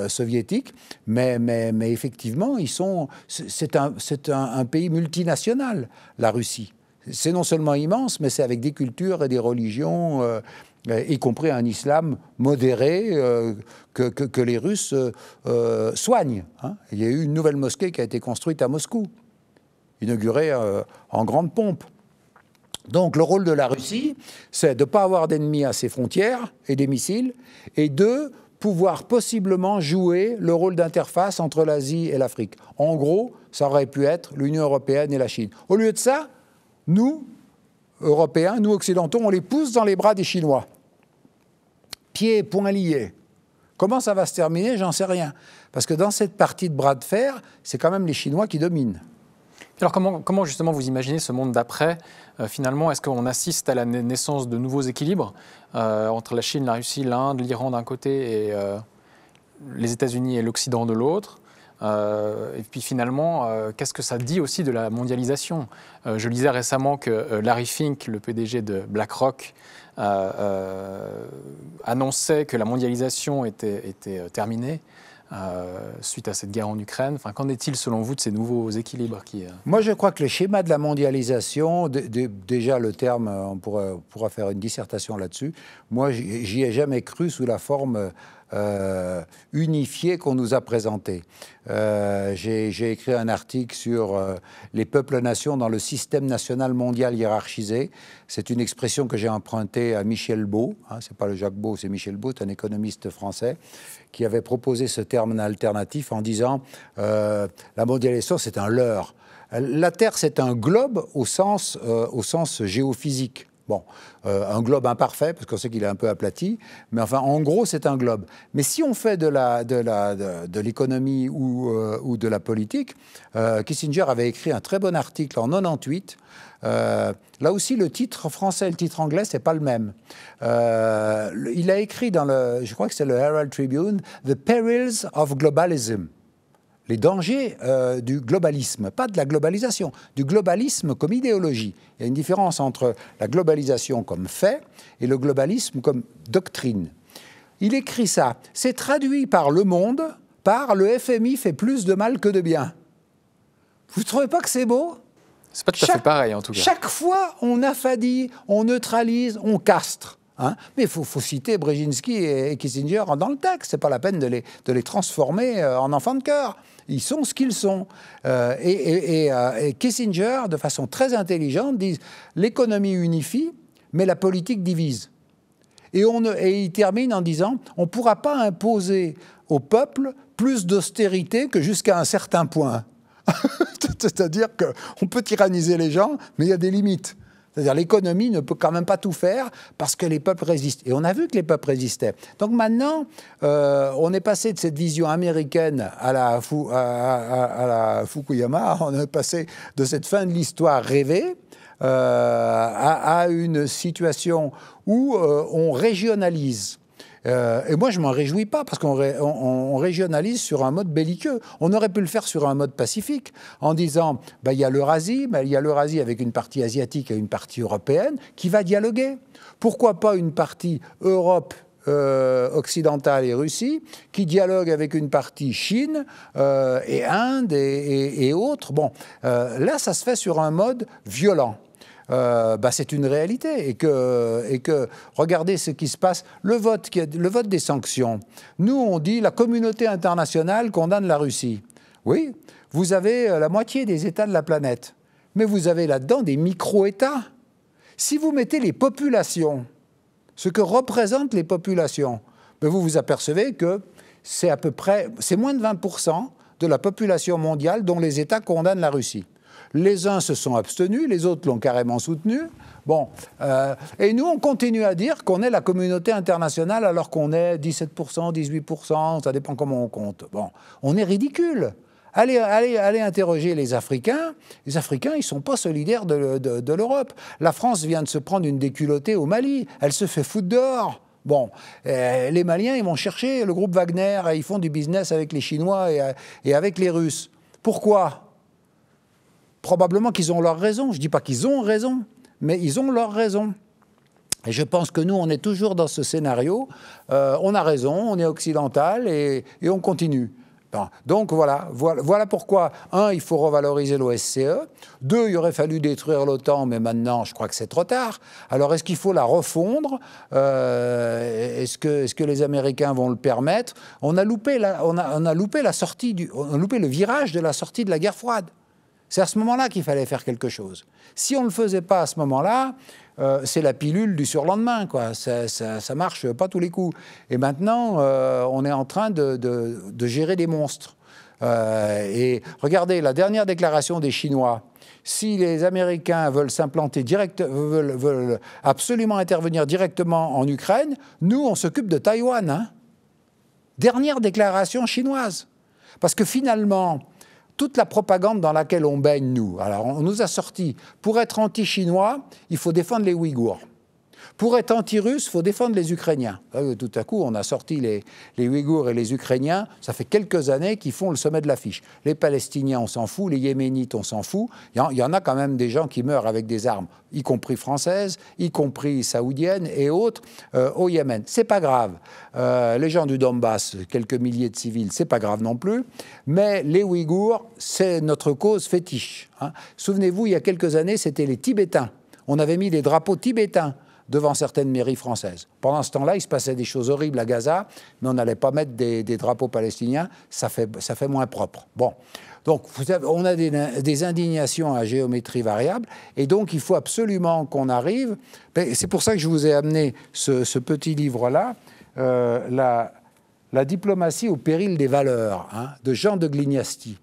soviétiques. Mais effectivement, c'est un pays multinational, la Russie. C'est non seulement immense, mais c'est avec des cultures et des religions... y compris un islam modéré que les Russes soignent. Hein. Il y a eu une nouvelle mosquée qui a été construite à Moscou, inaugurée en grande pompe. Donc le rôle de la Russie, c'est de ne pas avoir d'ennemis à ses frontières et des missiles, et de pouvoir possiblement jouer le rôle d'interface entre l'Asie et l'Afrique. En gros, ça aurait pu être l'Union européenne et la Chine. Au lieu de ça, nous, Européens, nous Occidentaux, on les pousse dans les bras des Chinois. Pieds et poings liés. Comment ça va se terminer? J'en sais rien. Parce que dans cette partie de bras de fer, c'est quand même les Chinois qui dominent. Alors comment justement vous imaginez ce monde d'après? Finalement, est-ce qu'on assiste à la naissance de nouveaux équilibres entre la Chine, la Russie, l'Inde, l'Iran d'un côté et les États-Unis et l'Occident de l'autre? Et puis finalement, qu'est-ce que ça dit aussi de la mondialisation? Je lisais récemment que Larry Fink, le PDG de BlackRock, annonçait que la mondialisation était terminée suite à cette guerre en Ukraine. Enfin, qu'en est-il selon vous de ces nouveaux équilibres Moi, je crois que le schéma de la mondialisation, déjà le terme, on pourra faire une dissertation là-dessus. Moi, j'y ai jamais cru sous la forme unifiée qu'on nous a présentée. J'ai écrit un article sur les peuples-nations dans le système national mondial hiérarchisé. C'est une expression que j'ai empruntée à Michel Beau. Hein, c'est pas le Jacques Beau, c'est Michel Beau, un économiste français qui avait proposé ce terme alternatif en disant la mondialisation, c'est un leurre. La Terre, c'est un globe au sens géophysique. Bon, un globe imparfait, parce qu'on sait qu'il est un peu aplati, mais enfin, en gros, c'est un globe. Mais si on fait de l'économie ou de la politique, Kissinger avait écrit un très bon article en 98. Là aussi, le titre français et le titre anglais, c'est pas le même. Il a écrit je crois que c'est le Herald Tribune, The Perils of Globalism. Les dangers du globalisme, pas de la globalisation, du globalisme comme idéologie. Il y a une différence entre la globalisation comme fait et le globalisme comme doctrine. Il écrit ça. C'est traduit par Le Monde, par le FMI fait plus de mal que de bien. Vous ne trouvez pas que c'est beau? C'est pas tout à fait pareil, en tout cas. Chaque fois, on affadit, on neutralise, on castre. Hein, mais il faut citer Brzezinski et Kissinger dans le texte. Ce n'est pas la peine de les transformer en enfants de cœur. Ils sont ce qu'ils sont. Et Kissinger, de façon très intelligente, dit l'économie unifie, mais la politique divise. Et il termine en disant on ne pourra pas imposer au peuple plus d'austérité que jusqu'à un certain point. C'est-à-dire qu'on peut tyranniser les gens, mais il y a des limites. C'est-à-dire l'économie ne peut quand même pas tout faire parce que les peuples résistent. Et on a vu que les peuples résistaient. Donc maintenant, on est passé de cette vision américaine à la Fukuyama, on est passé de cette fin de l'histoire rêvée à une situation où on régionalise. Et moi, je ne m'en réjouis pas, parce qu'on régionalise sur un mode belliqueux. On aurait pu le faire sur un mode pacifique, en disant, il y a l'Eurasie, il y a l'Eurasie avec une partie asiatique et une partie européenne, qui va dialoguer. Pourquoi pas une partie Europe occidentale et Russie, qui dialogue avec une partie Chine et Inde et autres. Bon, là, ça se fait sur un mode violent. C'est une réalité et que regardez ce qui se passe, le vote des sanctions. Nous, on dit la communauté internationale condamne la Russie. Oui, vous avez la moitié des États de la planète, mais vous avez là-dedans des micro-États. Si vous mettez les populations, ce que représentent les populations, vous vous apercevez que c'est moins de 20% de la population mondiale dont les États condamnent la Russie. Les uns se sont abstenus, les autres l'ont carrément soutenu. Bon, et nous, on continue à dire qu'on est la communauté internationale alors qu'on est 17%, 18%, ça dépend comment on compte. Bon, on est ridicule. Allez interroger les Africains. Les Africains, ils ne sont pas solidaires de l'Europe. La France vient de se prendre une déculottée au Mali. Elle se fait foutre dehors. Bon, les Maliens, ils vont chercher le groupe Wagner et ils font du business avec les Chinois et avec les Russes. Pourquoi ? Probablement qu'ils ont leur raison. Je ne dis pas qu'ils ont raison, mais ils ont leur raison. Et je pense que nous, on est toujours dans ce scénario. On a raison, on est occidental et on continue. Bon, donc voilà pourquoi, il faut revaloriser l'OSCE. 2, il aurait fallu détruire l'OTAN, mais maintenant, je crois que c'est trop tard. Alors, est-ce qu'il faut la refondre ? Est-ce que les Américains vont le permettre ? On a loupé le virage de la sortie de la guerre froide. C'est à ce moment-là qu'il fallait faire quelque chose. Si on ne le faisait pas à ce moment-là, c'est la pilule du surlendemain, quoi. Ça marche pas tous les coups. Et maintenant, on est en train de gérer des monstres. Et regardez, la dernière déclaration des Chinois, si les Américains veulent s'implanter veulent absolument intervenir directement en Ukraine, nous, on s'occupe de Taïwan. Hein. Dernière déclaration chinoise. Parce que finalement, toute la propagande dans laquelle on baigne, nous. Alors, on nous a sorti, pour être anti-chinois, il faut défendre les Ouïghours. Pour être anti-russe, il faut défendre les Ukrainiens. Tout à coup, on a sorti les Ouïghours et les Ukrainiens. Ça fait quelques années qu'ils font le sommet de l'affiche. Les Palestiniens, on s'en fout. Les Yéménites, on s'en fout. Il y en a quand même des gens qui meurent avec des armes, y compris françaises, y compris saoudiennes et autres, au Yémen. C'est pas grave. Les gens du Donbass, quelques milliers de civils, c'est pas grave non plus. Mais les Ouïghours, c'est notre cause fétiche. Hein. Souvenez-vous, il y a quelques années, c'était les Tibétains. On avait mis des drapeaux tibétains devant certaines mairies françaises. Pendant ce temps-là, il se passait des choses horribles à Gaza, mais on n'allait pas mettre des drapeaux palestiniens, ça fait moins propre. Bon, donc on a des indignations à géométrie variable, et donc il faut absolument qu'on arrive. C'est pour ça que je vous ai amené ce petit livre-là, La diplomatie au péril des valeurs, hein, de Jean de Glignasti.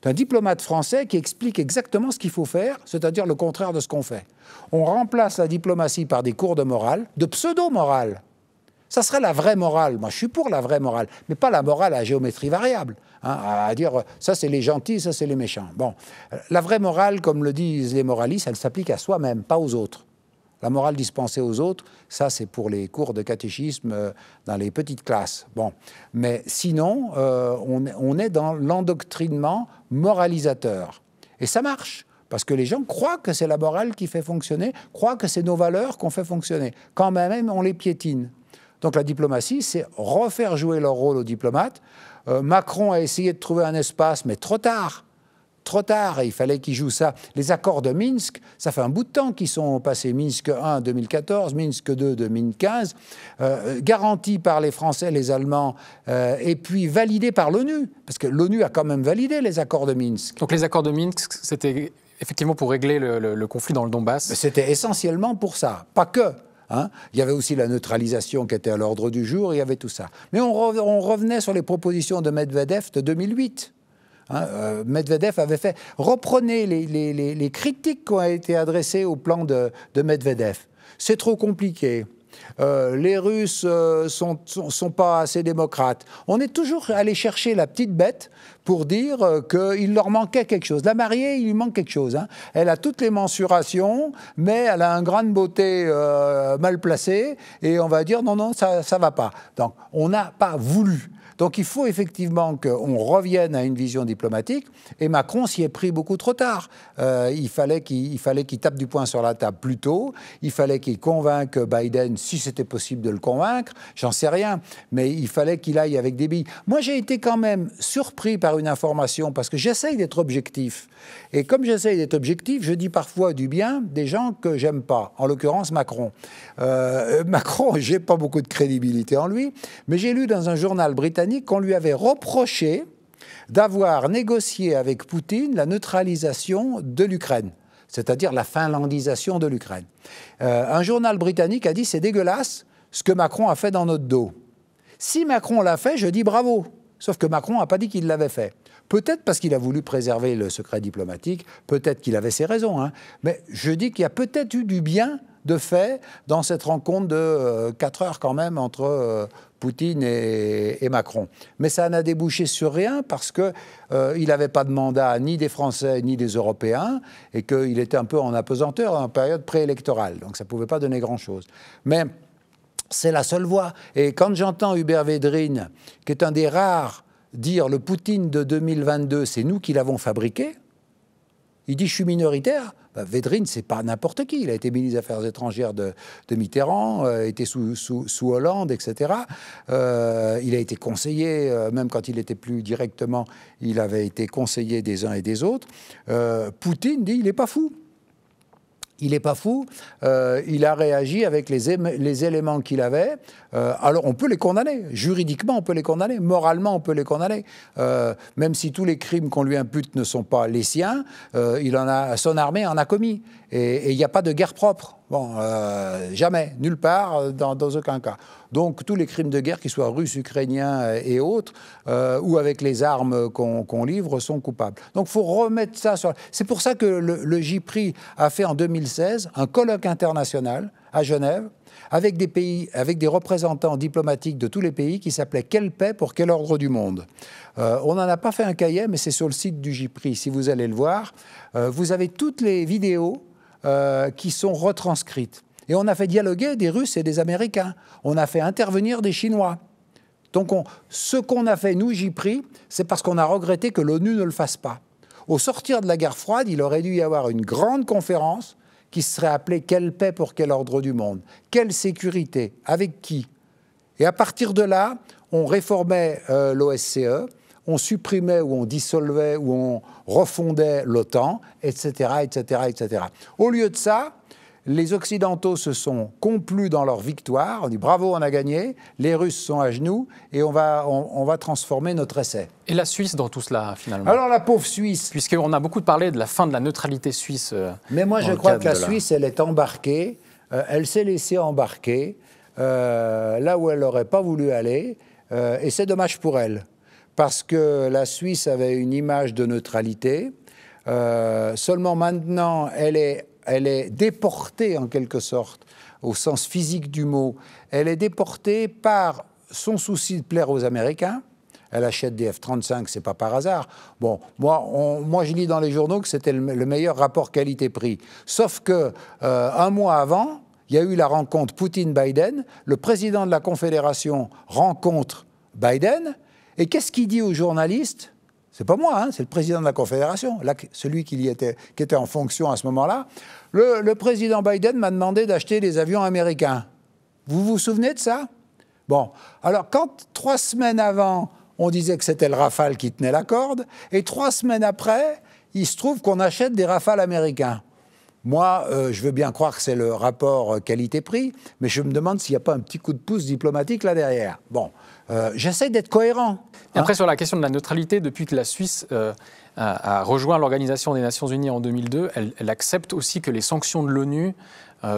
C'est un diplomate français qui explique exactement ce qu'il faut faire, c'est-à-dire le contraire de ce qu'on fait. On remplace la diplomatie par des cours de morale, de pseudo-morale. Ça serait la vraie morale. Moi, je suis pour la vraie morale, mais pas la morale à géométrie variable. Hein, à dire, ça, c'est les gentils, ça, c'est les méchants. Bon, la vraie morale, comme le disent les moralistes, elle s'applique à soi-même, pas aux autres. La morale dispensée aux autres, ça, c'est pour les cours de catéchisme dans les petites classes. Bon. Mais sinon, on est dans l'endoctrinement moralisateur. Et ça marche, parce que les gens croient que c'est la morale qui fait fonctionner, croient que c'est nos valeurs qu'on fait fonctionner. Quand même, on les piétine. Donc la diplomatie, c'est refaire jouer leur rôle aux diplomates. Macron a essayé de trouver un espace, mais trop tard. Trop tard, il fallait qu'ils jouent ça. Les accords de Minsk, ça fait un bout de temps qu'ils sont passés. Minsk 1, 2014, Minsk 2, 2015, garantis par les Français, les Allemands, et puis validés par l'ONU, parce que l'ONU a quand même validé les accords de Minsk. Donc les accords de Minsk, c'était effectivement pour régler le conflit dans le Donbass. C'était essentiellement pour ça, pas que. Hein. Il y avait aussi la neutralisation qui était à l'ordre du jour, il y avait tout ça. Mais on revenait sur les propositions de Medvedev de 2008. Medvedev avait fait... Reprenez les critiques qui ont été adressées au plan de Medvedev. C'est trop compliqué. Les Russes sont pas assez démocrates. On est toujours allé chercher la petite bête pour dire qu'il leur manquait quelque chose. La mariée, il lui manque quelque chose. Hein. Elle a toutes les mensurations, mais elle a une grande beauté mal placée, et on va dire non, ça va pas. Donc, on n'a pas voulu. Donc il faut effectivement qu'on revienne à une vision diplomatique, et Macron s'y est pris beaucoup trop tard. Il fallait qu'il tape du poing sur la table plus tôt, il fallait qu'il convainque Biden, si c'était possible de le convaincre, j'en sais rien, mais il fallait qu'il aille avec des billes. Moi j'ai été quand même surpris par une information, parce que j'essaye d'être objectif, et comme j'essaye d'être objectif, je dis parfois du bien des gens que j'aime pas, en l'occurrence Macron. Macron, j'ai pas beaucoup de crédibilité en lui, mais j'ai lu dans un journal britannique qu'on lui avait reproché d'avoir négocié avec Poutine la neutralisation de l'Ukraine, c'est-à-dire la finlandisation de l'Ukraine. Un journal britannique a dit « c'est dégueulasse ce que Macron a fait dans notre dos ». Si Macron l'a fait, je dis bravo, sauf que Macron n'a pas dit qu'il l'avait fait. Peut-être parce qu'il a voulu préserver le secret diplomatique, peut-être qu'il avait ses raisons, hein. Mais je dis qu'il y a peut-être eu du bien de fait dans cette rencontre de 4 heures quand même entre Poutine et Macron. Mais ça n'a débouché sur rien parce qu'il n'avait pas de mandat ni des Français ni des Européens et qu'il était un peu en apesanteur en période préélectorale. Donc ça ne pouvait pas donner grand-chose. Mais c'est la seule voie. Et quand j'entends Hubert Védrine, qui est un des rares, dire le Poutine de 2022, c'est nous qui l'avons fabriqué, il dit je suis minoritaire. Védrine, c'est pas n'importe qui. Il a été ministre des Affaires étrangères de Mitterrand, était sous Hollande, etc. Il a été conseiller, même quand il n'était plus directement, il avait été conseiller des uns et des autres. Poutine dit il n'est pas fou. Il n'est pas fou, il a réagi avec les éléments qu'il avait. Alors on peut les condamner, juridiquement on peut les condamner, moralement on peut les condamner. Même si tous les crimes qu'on lui impute ne sont pas les siens, son armée en a commis. Et il n'y a pas de guerre propre. Bon, jamais, nulle part, dans aucun cas. Donc tous les crimes de guerre, qu'ils soient russes, ukrainiens et autres, ou avec les armes qu'on livre, sont coupables. Donc il faut remettre ça sur... C'est pour ça que le JPRI a fait en 2016 un colloque international à Genève, avec des représentants diplomatiques de tous les pays qui s'appelait « Quelle paix pour quel ordre du monde ?» On n'en a pas fait un cahier, mais c'est sur le site du JPRI. Si vous allez le voir, vous avez toutes les vidéos qui sont retranscrites. Et on a fait dialoguer des Russes et des Américains. On a fait intervenir des Chinois. Donc ce qu'on a fait, nous, JPRI, c'est parce qu'on a regretté que l'ONU ne le fasse pas. Au sortir de la guerre froide, il aurait dû y avoir une grande conférence qui serait appelée « Quelle paix pour quel ordre du monde ?» Quelle sécurité? Avec qui? Et à partir de là, on réformait l'OSCE, on supprimait ou on dissolvait ou on refondait l'OTAN, etc., etc., etc. Au lieu de ça, les Occidentaux se sont complus dans leur victoire. On dit bravo, on a gagné. Les Russes sont à genoux et on va transformer notre essai. Et la Suisse dans tout cela, finalement? Alors la pauvre Suisse. Puisqu'on a beaucoup parlé de la fin de la neutralité suisse. Mais moi, je crois que la Suisse, elle est embarquée. Elle s'est laissée embarquer là où elle n'aurait pas voulu aller. Et c'est dommage pour elle. Parce que la Suisse avait une image de neutralité. Seulement maintenant, elle est déportée en quelque sorte, au sens physique du mot. Elle est déportée par son souci de plaire aux Américains. Elle achète des F-35, c'est pas par hasard. Bon, moi je lis dans les journaux que c'était le meilleur rapport qualité-prix. Sauf que un mois avant, il y a eu la rencontre Poutine-Biden. Le président de la Confédération rencontre Biden. Et qu'est-ce qu'il dit aux journalistes? C'est pas moi, hein, c'est le président de la Confédération, là, celui qui était en fonction à ce moment-là. Le président Biden m'a demandé d'acheter des avions américains. Vous vous souvenez de ça? Bon, alors quand 3 semaines avant, on disait que c'était le Rafale qui tenait la corde, et 3 semaines après, il se trouve qu'on achète des Rafales américains. Moi, je veux bien croire que c'est le rapport qualité-prix, mais je me demande s'il n'y a pas un petit coup de pouce diplomatique là derrière. Bon, j'essaie d'être cohérent. Et après, sur la question de la neutralité, depuis que la Suisse a rejoint l'Organisation des Nations Unies en 2002, elle accepte aussi que les sanctions de l'ONU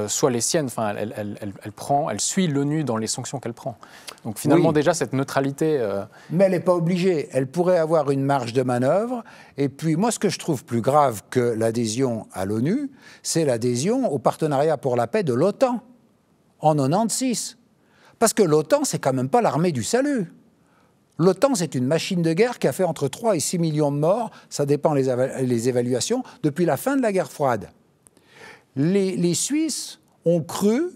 soient les siennes. Enfin, elle suit l'ONU dans les sanctions qu'elle prend. Donc finalement, déjà, cette neutralité... Mais elle n'est pas obligée. Elle pourrait avoir une marge de manœuvre. Et puis, moi, ce que je trouve plus grave que l'adhésion à l'ONU, c'est l'adhésion au partenariat pour la paix de l'OTAN, en 1996. Parce que l'OTAN, c'est quand même pas l'armée du salut. L'OTAN, c'est une machine de guerre qui a fait entre 3 et 6 millions de morts, ça dépend les évaluations, depuis la fin de la guerre froide. Les Suisses ont cru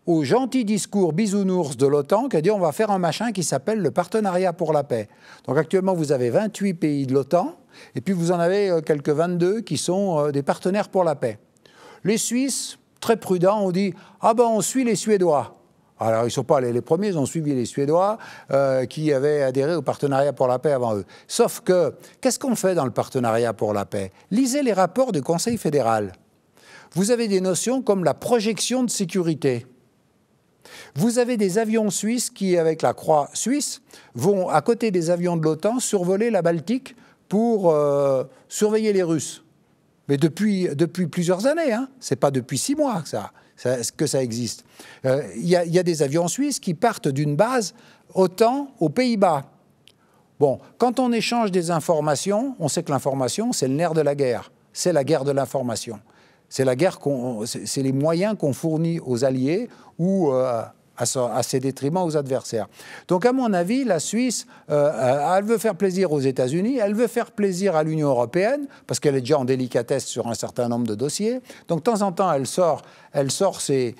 au gentil discours bisounours de l'OTAN qui a dit on va faire un machin qui s'appelle le partenariat pour la paix. Donc actuellement, vous avez 28 pays de l'OTAN, et puis vous en avez quelques 22 qui sont des partenaires pour la paix. Les Suisses, très prudents, ont dit « Ah ben, on suit les Suédois ». Alors, ils ne sont pas les premiers, ils ont suivi les Suédois qui avaient adhéré au partenariat pour la paix avant eux. Sauf que, qu'est-ce qu'on fait dans le partenariat pour la paix? Lisez les rapports du Conseil fédéral. Vous avez des notions comme la projection de sécurité. Vous avez des avions suisses qui, avec la croix suisse, vont, à côté des avions de l'OTAN, survoler la Baltique pour surveiller les Russes. Mais depuis plusieurs années, hein. Ce n'est pas depuis 6 mois que ça existe. Il y a des avions suisses qui partent d'une base OTAN aux Pays-Bas. Bon, quand on échange des informations, on sait que l'information, c'est le nerf de la guerre. C'est la guerre de l'information. C'est les moyens qu'on fournit aux alliés ou à ses détriments aux adversaires. Donc, à mon avis, la Suisse, elle veut faire plaisir aux États-Unis, elle veut faire plaisir à l'Union européenne, parce qu'elle est déjà en délicatesse sur un certain nombre de dossiers. Donc, de temps en temps, elle sort ses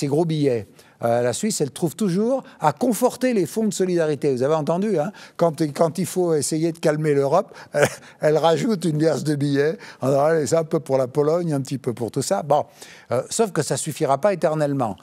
gros billets. La Suisse, elle trouve toujours à conforter les fonds de solidarité. Vous avez entendu, hein, quand il faut essayer de calmer l'Europe, elle rajoute une liasse de billets. C'est un peu pour la Pologne, un petit peu pour tout ça. Bon, sauf que ça ne suffira pas éternellement.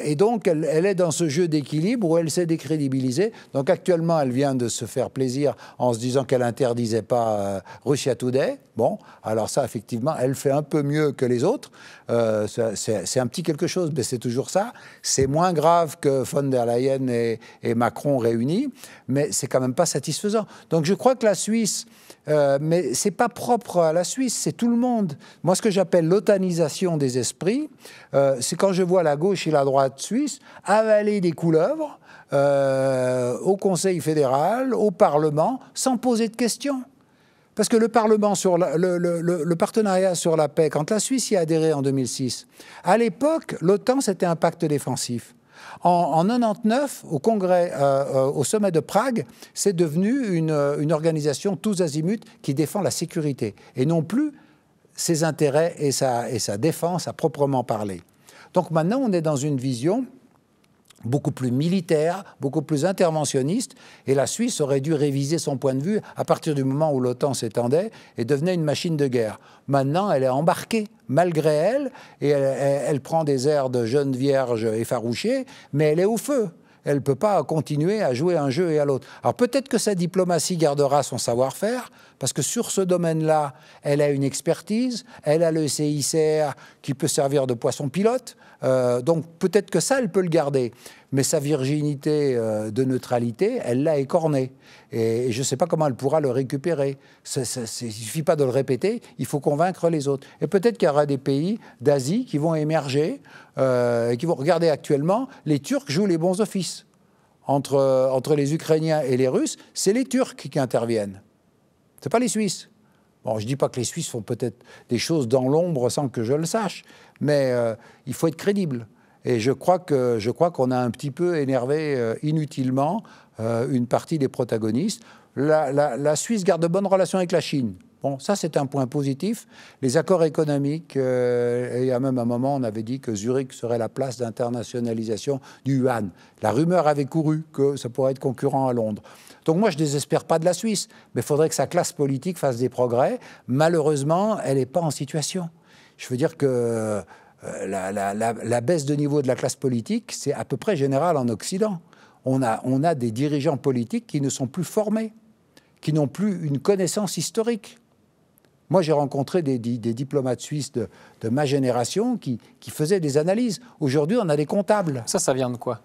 Et donc, elle est dans ce jeu d'équilibre où elle s'est décrédibilisée. Donc, actuellement, elle vient de se faire plaisir en se disant qu'elle n'interdisait pas Russia Today. Bon, alors ça, effectivement, elle fait un peu mieux que les autres. C'est un petit quelque chose, mais c'est toujours ça. C'est moins grave que von der Leyen et Macron réunis, mais c'est quand même pas satisfaisant. Donc je crois que la Suisse, mais c'est pas propre à la Suisse, c'est tout le monde. Moi, ce que j'appelle l'otanisation des esprits, c'est quand je vois la gauche et la droite suisse avaler des couleuvres au Conseil fédéral, au Parlement, sans poser de questions. Parce que le Parlement sur le partenariat sur la paix, quand la Suisse y a adhéré en 2006, à l'époque, l'OTAN, c'était un pacte défensif. En 1999, au congrès, au sommet de Prague, c'est devenu une organisation tous azimuts qui défend la sécurité, et non plus ses intérêts et sa défense à proprement parler. Donc maintenant, on est dans une vision beaucoup plus militaire, beaucoup plus interventionniste, et la Suisse aurait dû réviser son point de vue à partir du moment où l'OTAN s'étendait et devenait une machine de guerre. Maintenant, elle est embarquée, malgré elle, et elle prend des airs de jeune vierge effarouchée, mais elle est au feu. Elle ne peut pas continuer à jouer un jeu et à l'autre. Alors peut-être que sa diplomatie gardera son savoir-faire, parce que sur ce domaine-là, elle a une expertise, elle a le CICR qui peut servir de poisson pilote, donc peut-être que ça, elle peut le garder. Mais sa virginité de neutralité, elle l'a écornée. Et je ne sais pas comment elle pourra le récupérer. Il ne suffit pas de le répéter, il faut convaincre les autres. Et peut-être qu'il y aura des pays d'Asie qui vont émerger, et qui vont regarder actuellement, les Turcs jouent les bons offices. Entre les Ukrainiens et les Russes, c'est les Turcs qui interviennent. Ce n'est pas les Suisses. Bon, je ne dis pas que les Suisses font peut-être des choses dans l'ombre sans que je le sache, mais il faut être crédible. Et je crois qu'on a un petit peu énervé inutilement une partie des protagonistes. La Suisse garde de bonnes relations avec la Chine. Bon, ça, c'est un point positif. Les accords économiques, et à même un moment, on avait dit que Zurich serait la place d'internationalisation du yuan. La rumeur avait couru que ça pourrait être concurrent à Londres. Donc moi, je ne désespère pas de la Suisse, mais il faudrait que sa classe politique fasse des progrès. Malheureusement, elle n'est pas en situation. Je veux dire que la baisse de niveau de la classe politique, c'est à peu près général en Occident. On a des dirigeants politiques qui ne sont plus formés, qui n'ont plus une connaissance historique. Moi, j'ai rencontré des diplomates suisses de ma génération qui faisaient des analyses. Aujourd'hui, on a des comptables. Ça vient de quoi ?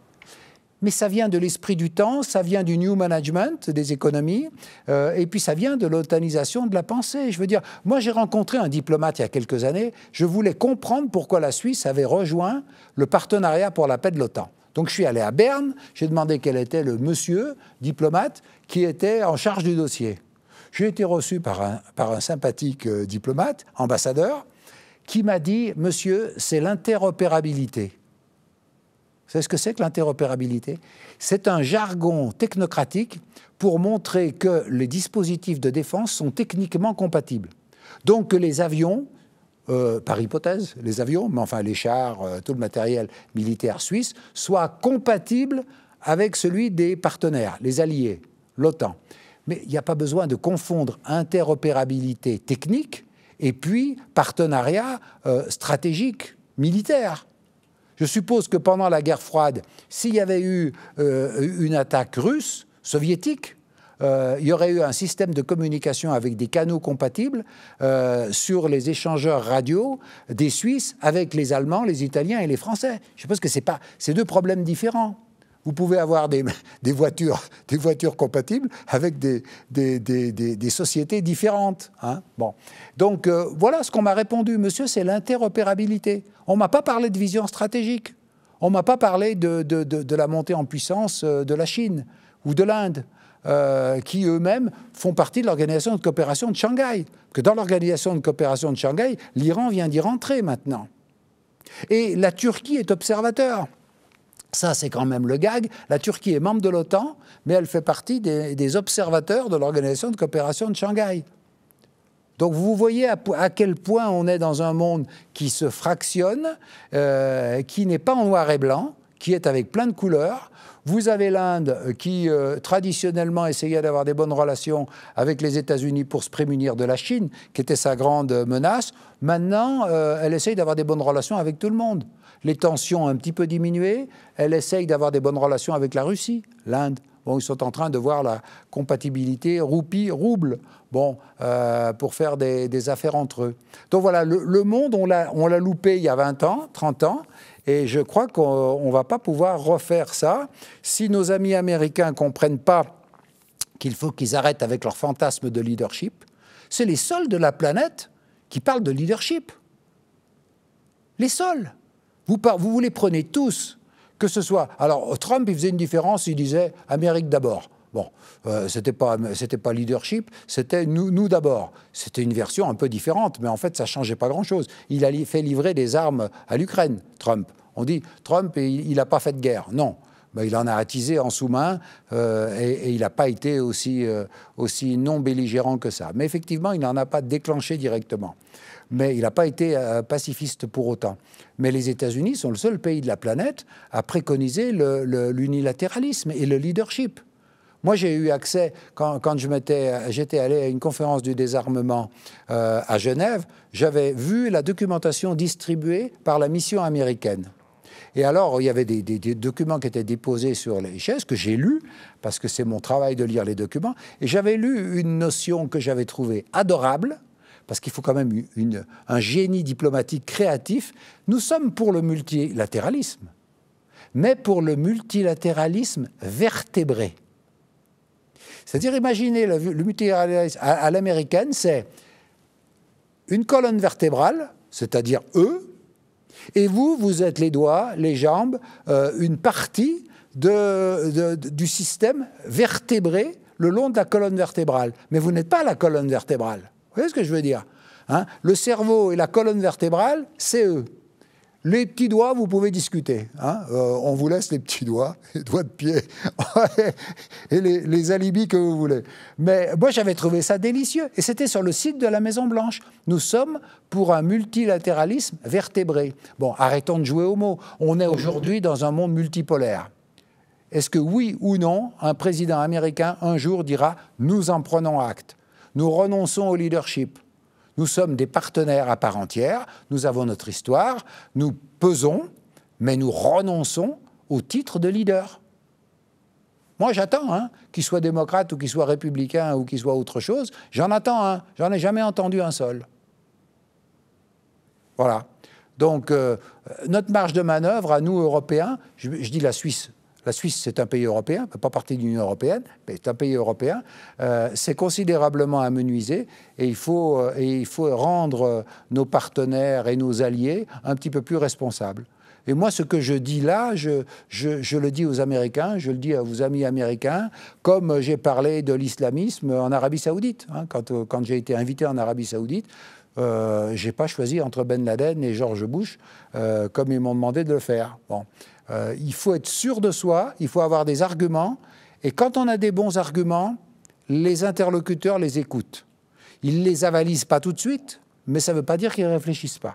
mais ça vient de l'esprit du temps, ça vient du new management des économies, et puis ça vient de l'otanisation de la pensée. Je veux dire, moi j'ai rencontré un diplomate il y a quelques années, je voulais comprendre pourquoi la Suisse avait rejoint le partenariat pour la paix de l'OTAN. Donc je suis allé à Berne, j'ai demandé quel était le monsieur diplomate qui était en charge du dossier. J'ai été reçu par un sympathique diplomate, ambassadeur, qui m'a dit « Monsieur, c'est l'interopérabilité ». Vous savez ce que c'est que l'interopérabilité? C'est un jargon technocratique pour montrer que les dispositifs de défense sont techniquement compatibles. Donc que les avions, par hypothèse, les avions, mais enfin les chars, tout le matériel militaire suisse, soient compatibles avec celui des partenaires, les alliés, l'OTAN. Mais il n'y a pas besoin de confondre interopérabilité technique et puis partenariat stratégique, militaire. Je suppose que pendant la guerre froide, s'il y avait eu une attaque russe, soviétique, il y aurait eu un système de communication avec des canaux compatibles sur les échangeurs radio des Suisses avec les Allemands, les Italiens et les Français. Je suppose que c'est deux problèmes différents. Vous pouvez avoir des voitures compatibles avec des sociétés différentes. Hein. Bon. Donc, voilà ce qu'on m'a répondu. Monsieur, c'est l'interopérabilité. On ne m'a pas parlé de vision stratégique. On ne m'a pas parlé de la montée en puissance de la Chine ou de l'Inde, qui eux-mêmes font partie de l'Organisation de coopération de Shanghai. Que dans l'Organisation de coopération de Shanghai, l'Iran vient d'y rentrer maintenant. Et la Turquie est observateur. Ça, c'est quand même le gag. La Turquie est membre de l'OTAN, mais elle fait partie des observateurs de l'Organisation de coopération de Shanghai. Donc vous voyez à quel point on est dans un monde qui se fractionne, qui n'est pas en noir et blanc, qui est avec plein de couleurs. Vous avez l'Inde qui, traditionnellement, essayait d'avoir des bonnes relations avec les États-Unis pour se prémunir de la Chine, qui était sa grande menace. Maintenant, elle essaye d'avoir des bonnes relations avec tout le monde. Les tensions ont un petit peu diminué. Elle essaye d'avoir des bonnes relations avec la Russie, l'Inde. Bon, ils sont en train de voir la compatibilité roupie-rouble, bon, pour faire des affaires entre eux. Donc voilà, le monde, on l'a loupé il y a 20 ans, 30 ans, et je crois qu'on ne va pas pouvoir refaire ça. Si nos amis américains ne comprennent pas qu'il faut qu'ils arrêtent avec leur fantasme de leadership, c'est les seuls de la planète qui parlent de leadership. Les seuls. Vous les prenez tous, que ce soit... Alors, Trump, il faisait une différence, il disait « Amérique d'abord ». Bon, c'était pas leadership, c'était nous d'abord. C'était une version un peu différente, mais en fait, ça ne changeait pas grand-chose. Il a fait livrer des armes à l'Ukraine, Trump. On dit « Trump, il n'a pas fait de guerre ». Non. Ben, il en a attisé en sous-main et il n'a pas été aussi non belligérant que ça. Mais effectivement, il n'en a pas déclenché directement. Mais il n'a pas été pacifiste pour autant. Mais les États-Unis sont le seul pays de la planète à préconiser l'unilatéralisme et le leadership. Moi, j'ai eu accès, quand j'étais allé à une conférence du désarmement à Genève, j'avais vu la documentation distribuée par la mission américaine. Et alors, il y avait des documents qui étaient déposés sur les chaises, que j'ai lus, parce que c'est mon travail de lire les documents, et j'avais lu une notion que j'avais trouvée adorable, parce qu'il faut quand même un génie diplomatique créatif. Nous sommes pour le multilatéralisme, mais pour le multilatéralisme vertébré. C'est-à-dire, imaginez le multilatéralisme à l'américaine, c'est une colonne vertébrale, c'est-à-dire eux, et vous êtes les doigts, les jambes, une partie du système vertébré le long de la colonne vertébrale. Mais vous n'êtes pas la colonne vertébrale. Vous voyez ce que je veux dire, hein? Le cerveau et la colonne vertébrale, c'est eux. Les petits doigts, vous pouvez discuter. Hein? On vous laisse les petits doigts, les doigts de pied, et les alibis que vous voulez. Mais moi, j'avais trouvé ça délicieux. Et c'était sur le site de la Maison-Blanche. Nous sommes pour un multilatéralisme vertébré. Bon, arrêtons de jouer aux mots. On est aujourd'hui dans un monde multipolaire. Est-ce que oui ou non, un président américain, un jour, dira « nous en prenons acte ». Nous renonçons au leadership. Nous sommes des partenaires à part entière, nous avons notre histoire, nous pesons, mais nous renonçons au titre de leader. Moi, j'attends, hein, qu'il soit démocrate ou qu'il soit républicain ou qu'il soit autre chose, j'en attends un, j'en ai jamais entendu un seul. Voilà. Donc, notre marge de manœuvre, à nous, Européens, je dis la Suisse, La Suisse, c'est un pays européen, pas partie de l'Union européenne, mais c'est un pays européen. C'est considérablement amenuisé et il faut rendre nos partenaires et nos alliés un petit peu plus responsables. Et moi, ce que je dis là, je le dis aux Américains, je le dis à vos amis américains, comme j'ai parlé de l'islamisme en Arabie Saoudite. Hein, quand j'ai été invité en Arabie Saoudite, je n'ai pas choisi entre Ben Laden et George Bush, comme ils m'ont demandé de le faire. Bon. Il faut être sûr de soi, il faut avoir des arguments, et quand on a des bons arguments, les interlocuteurs les écoutent. Ils ne les avalisent pas tout de suite, mais ça ne veut pas dire qu'ils ne réfléchissent pas.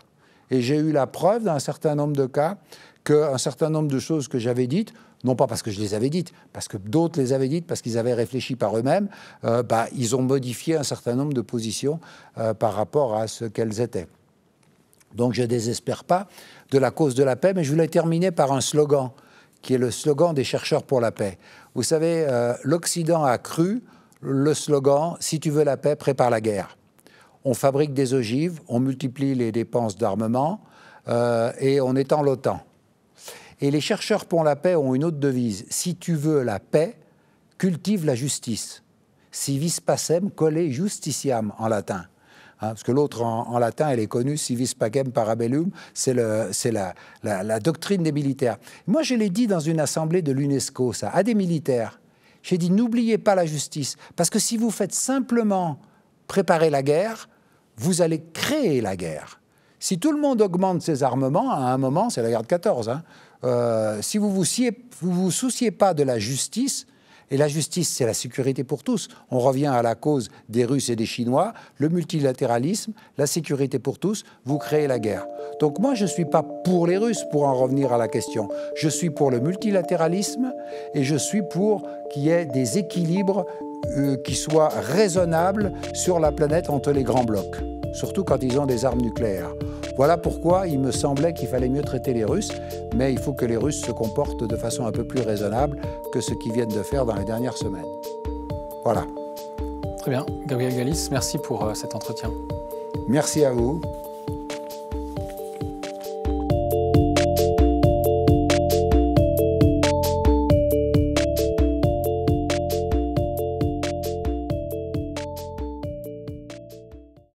Et j'ai eu la preuve dans un certain nombre de cas qu'un certain nombre de choses que j'avais dites, non pas parce que je les avais dites, parce que d'autres les avaient dites, parce qu'ils avaient réfléchi par eux-mêmes, ils ont modifié un certain nombre de positions par rapport à ce qu'elles étaient. Donc je ne désespère pas de la cause de la paix, mais je voulais terminer par un slogan, qui est le slogan des chercheurs pour la paix. Vous savez, l'Occident a cru le slogan « Si tu veux la paix, prépare la guerre ». On fabrique des ogives, on multiplie les dépenses d'armement et on étend l'OTAN. Et les chercheurs pour la paix ont une autre devise. Si tu veux la paix, cultive la justice. Si vis pacem, colle justitiam en latin. Hein, parce que l'autre en latin, elle est connue, si vis pacem parabellum, c'est la doctrine des militaires. Moi, je l'ai dit dans une assemblée de l'UNESCO, ça, à des militaires. J'ai dit, n'oubliez pas la justice. Parce que si vous faites simplement préparer la guerre, vous allez créer la guerre. Si tout le monde augmente ses armements, à un moment, c'est la guerre de 14. Hein, si vous vous souciez pas de la justice, et la justice, c'est la sécurité pour tous. On revient à la cause des Russes et des Chinois, le multilatéralisme, la sécurité pour tous, vous créez la guerre. Donc moi, je ne suis pas pour les Russes, pour en revenir à la question. Je suis pour le multilatéralisme et je suis pour qu'il y ait des équilibres qui soient raisonnables sur la planète entre les grands blocs, surtout quand ils ont des armes nucléaires. Voilà pourquoi il me semblait qu'il fallait mieux traiter les Russes, mais il faut que les Russes se comportent de façon un peu plus raisonnable que ce qu'ils viennent de faire dans les dernières semaines. Voilà. Très bien. Gabriel Galis, merci pour cet entretien. Merci à vous.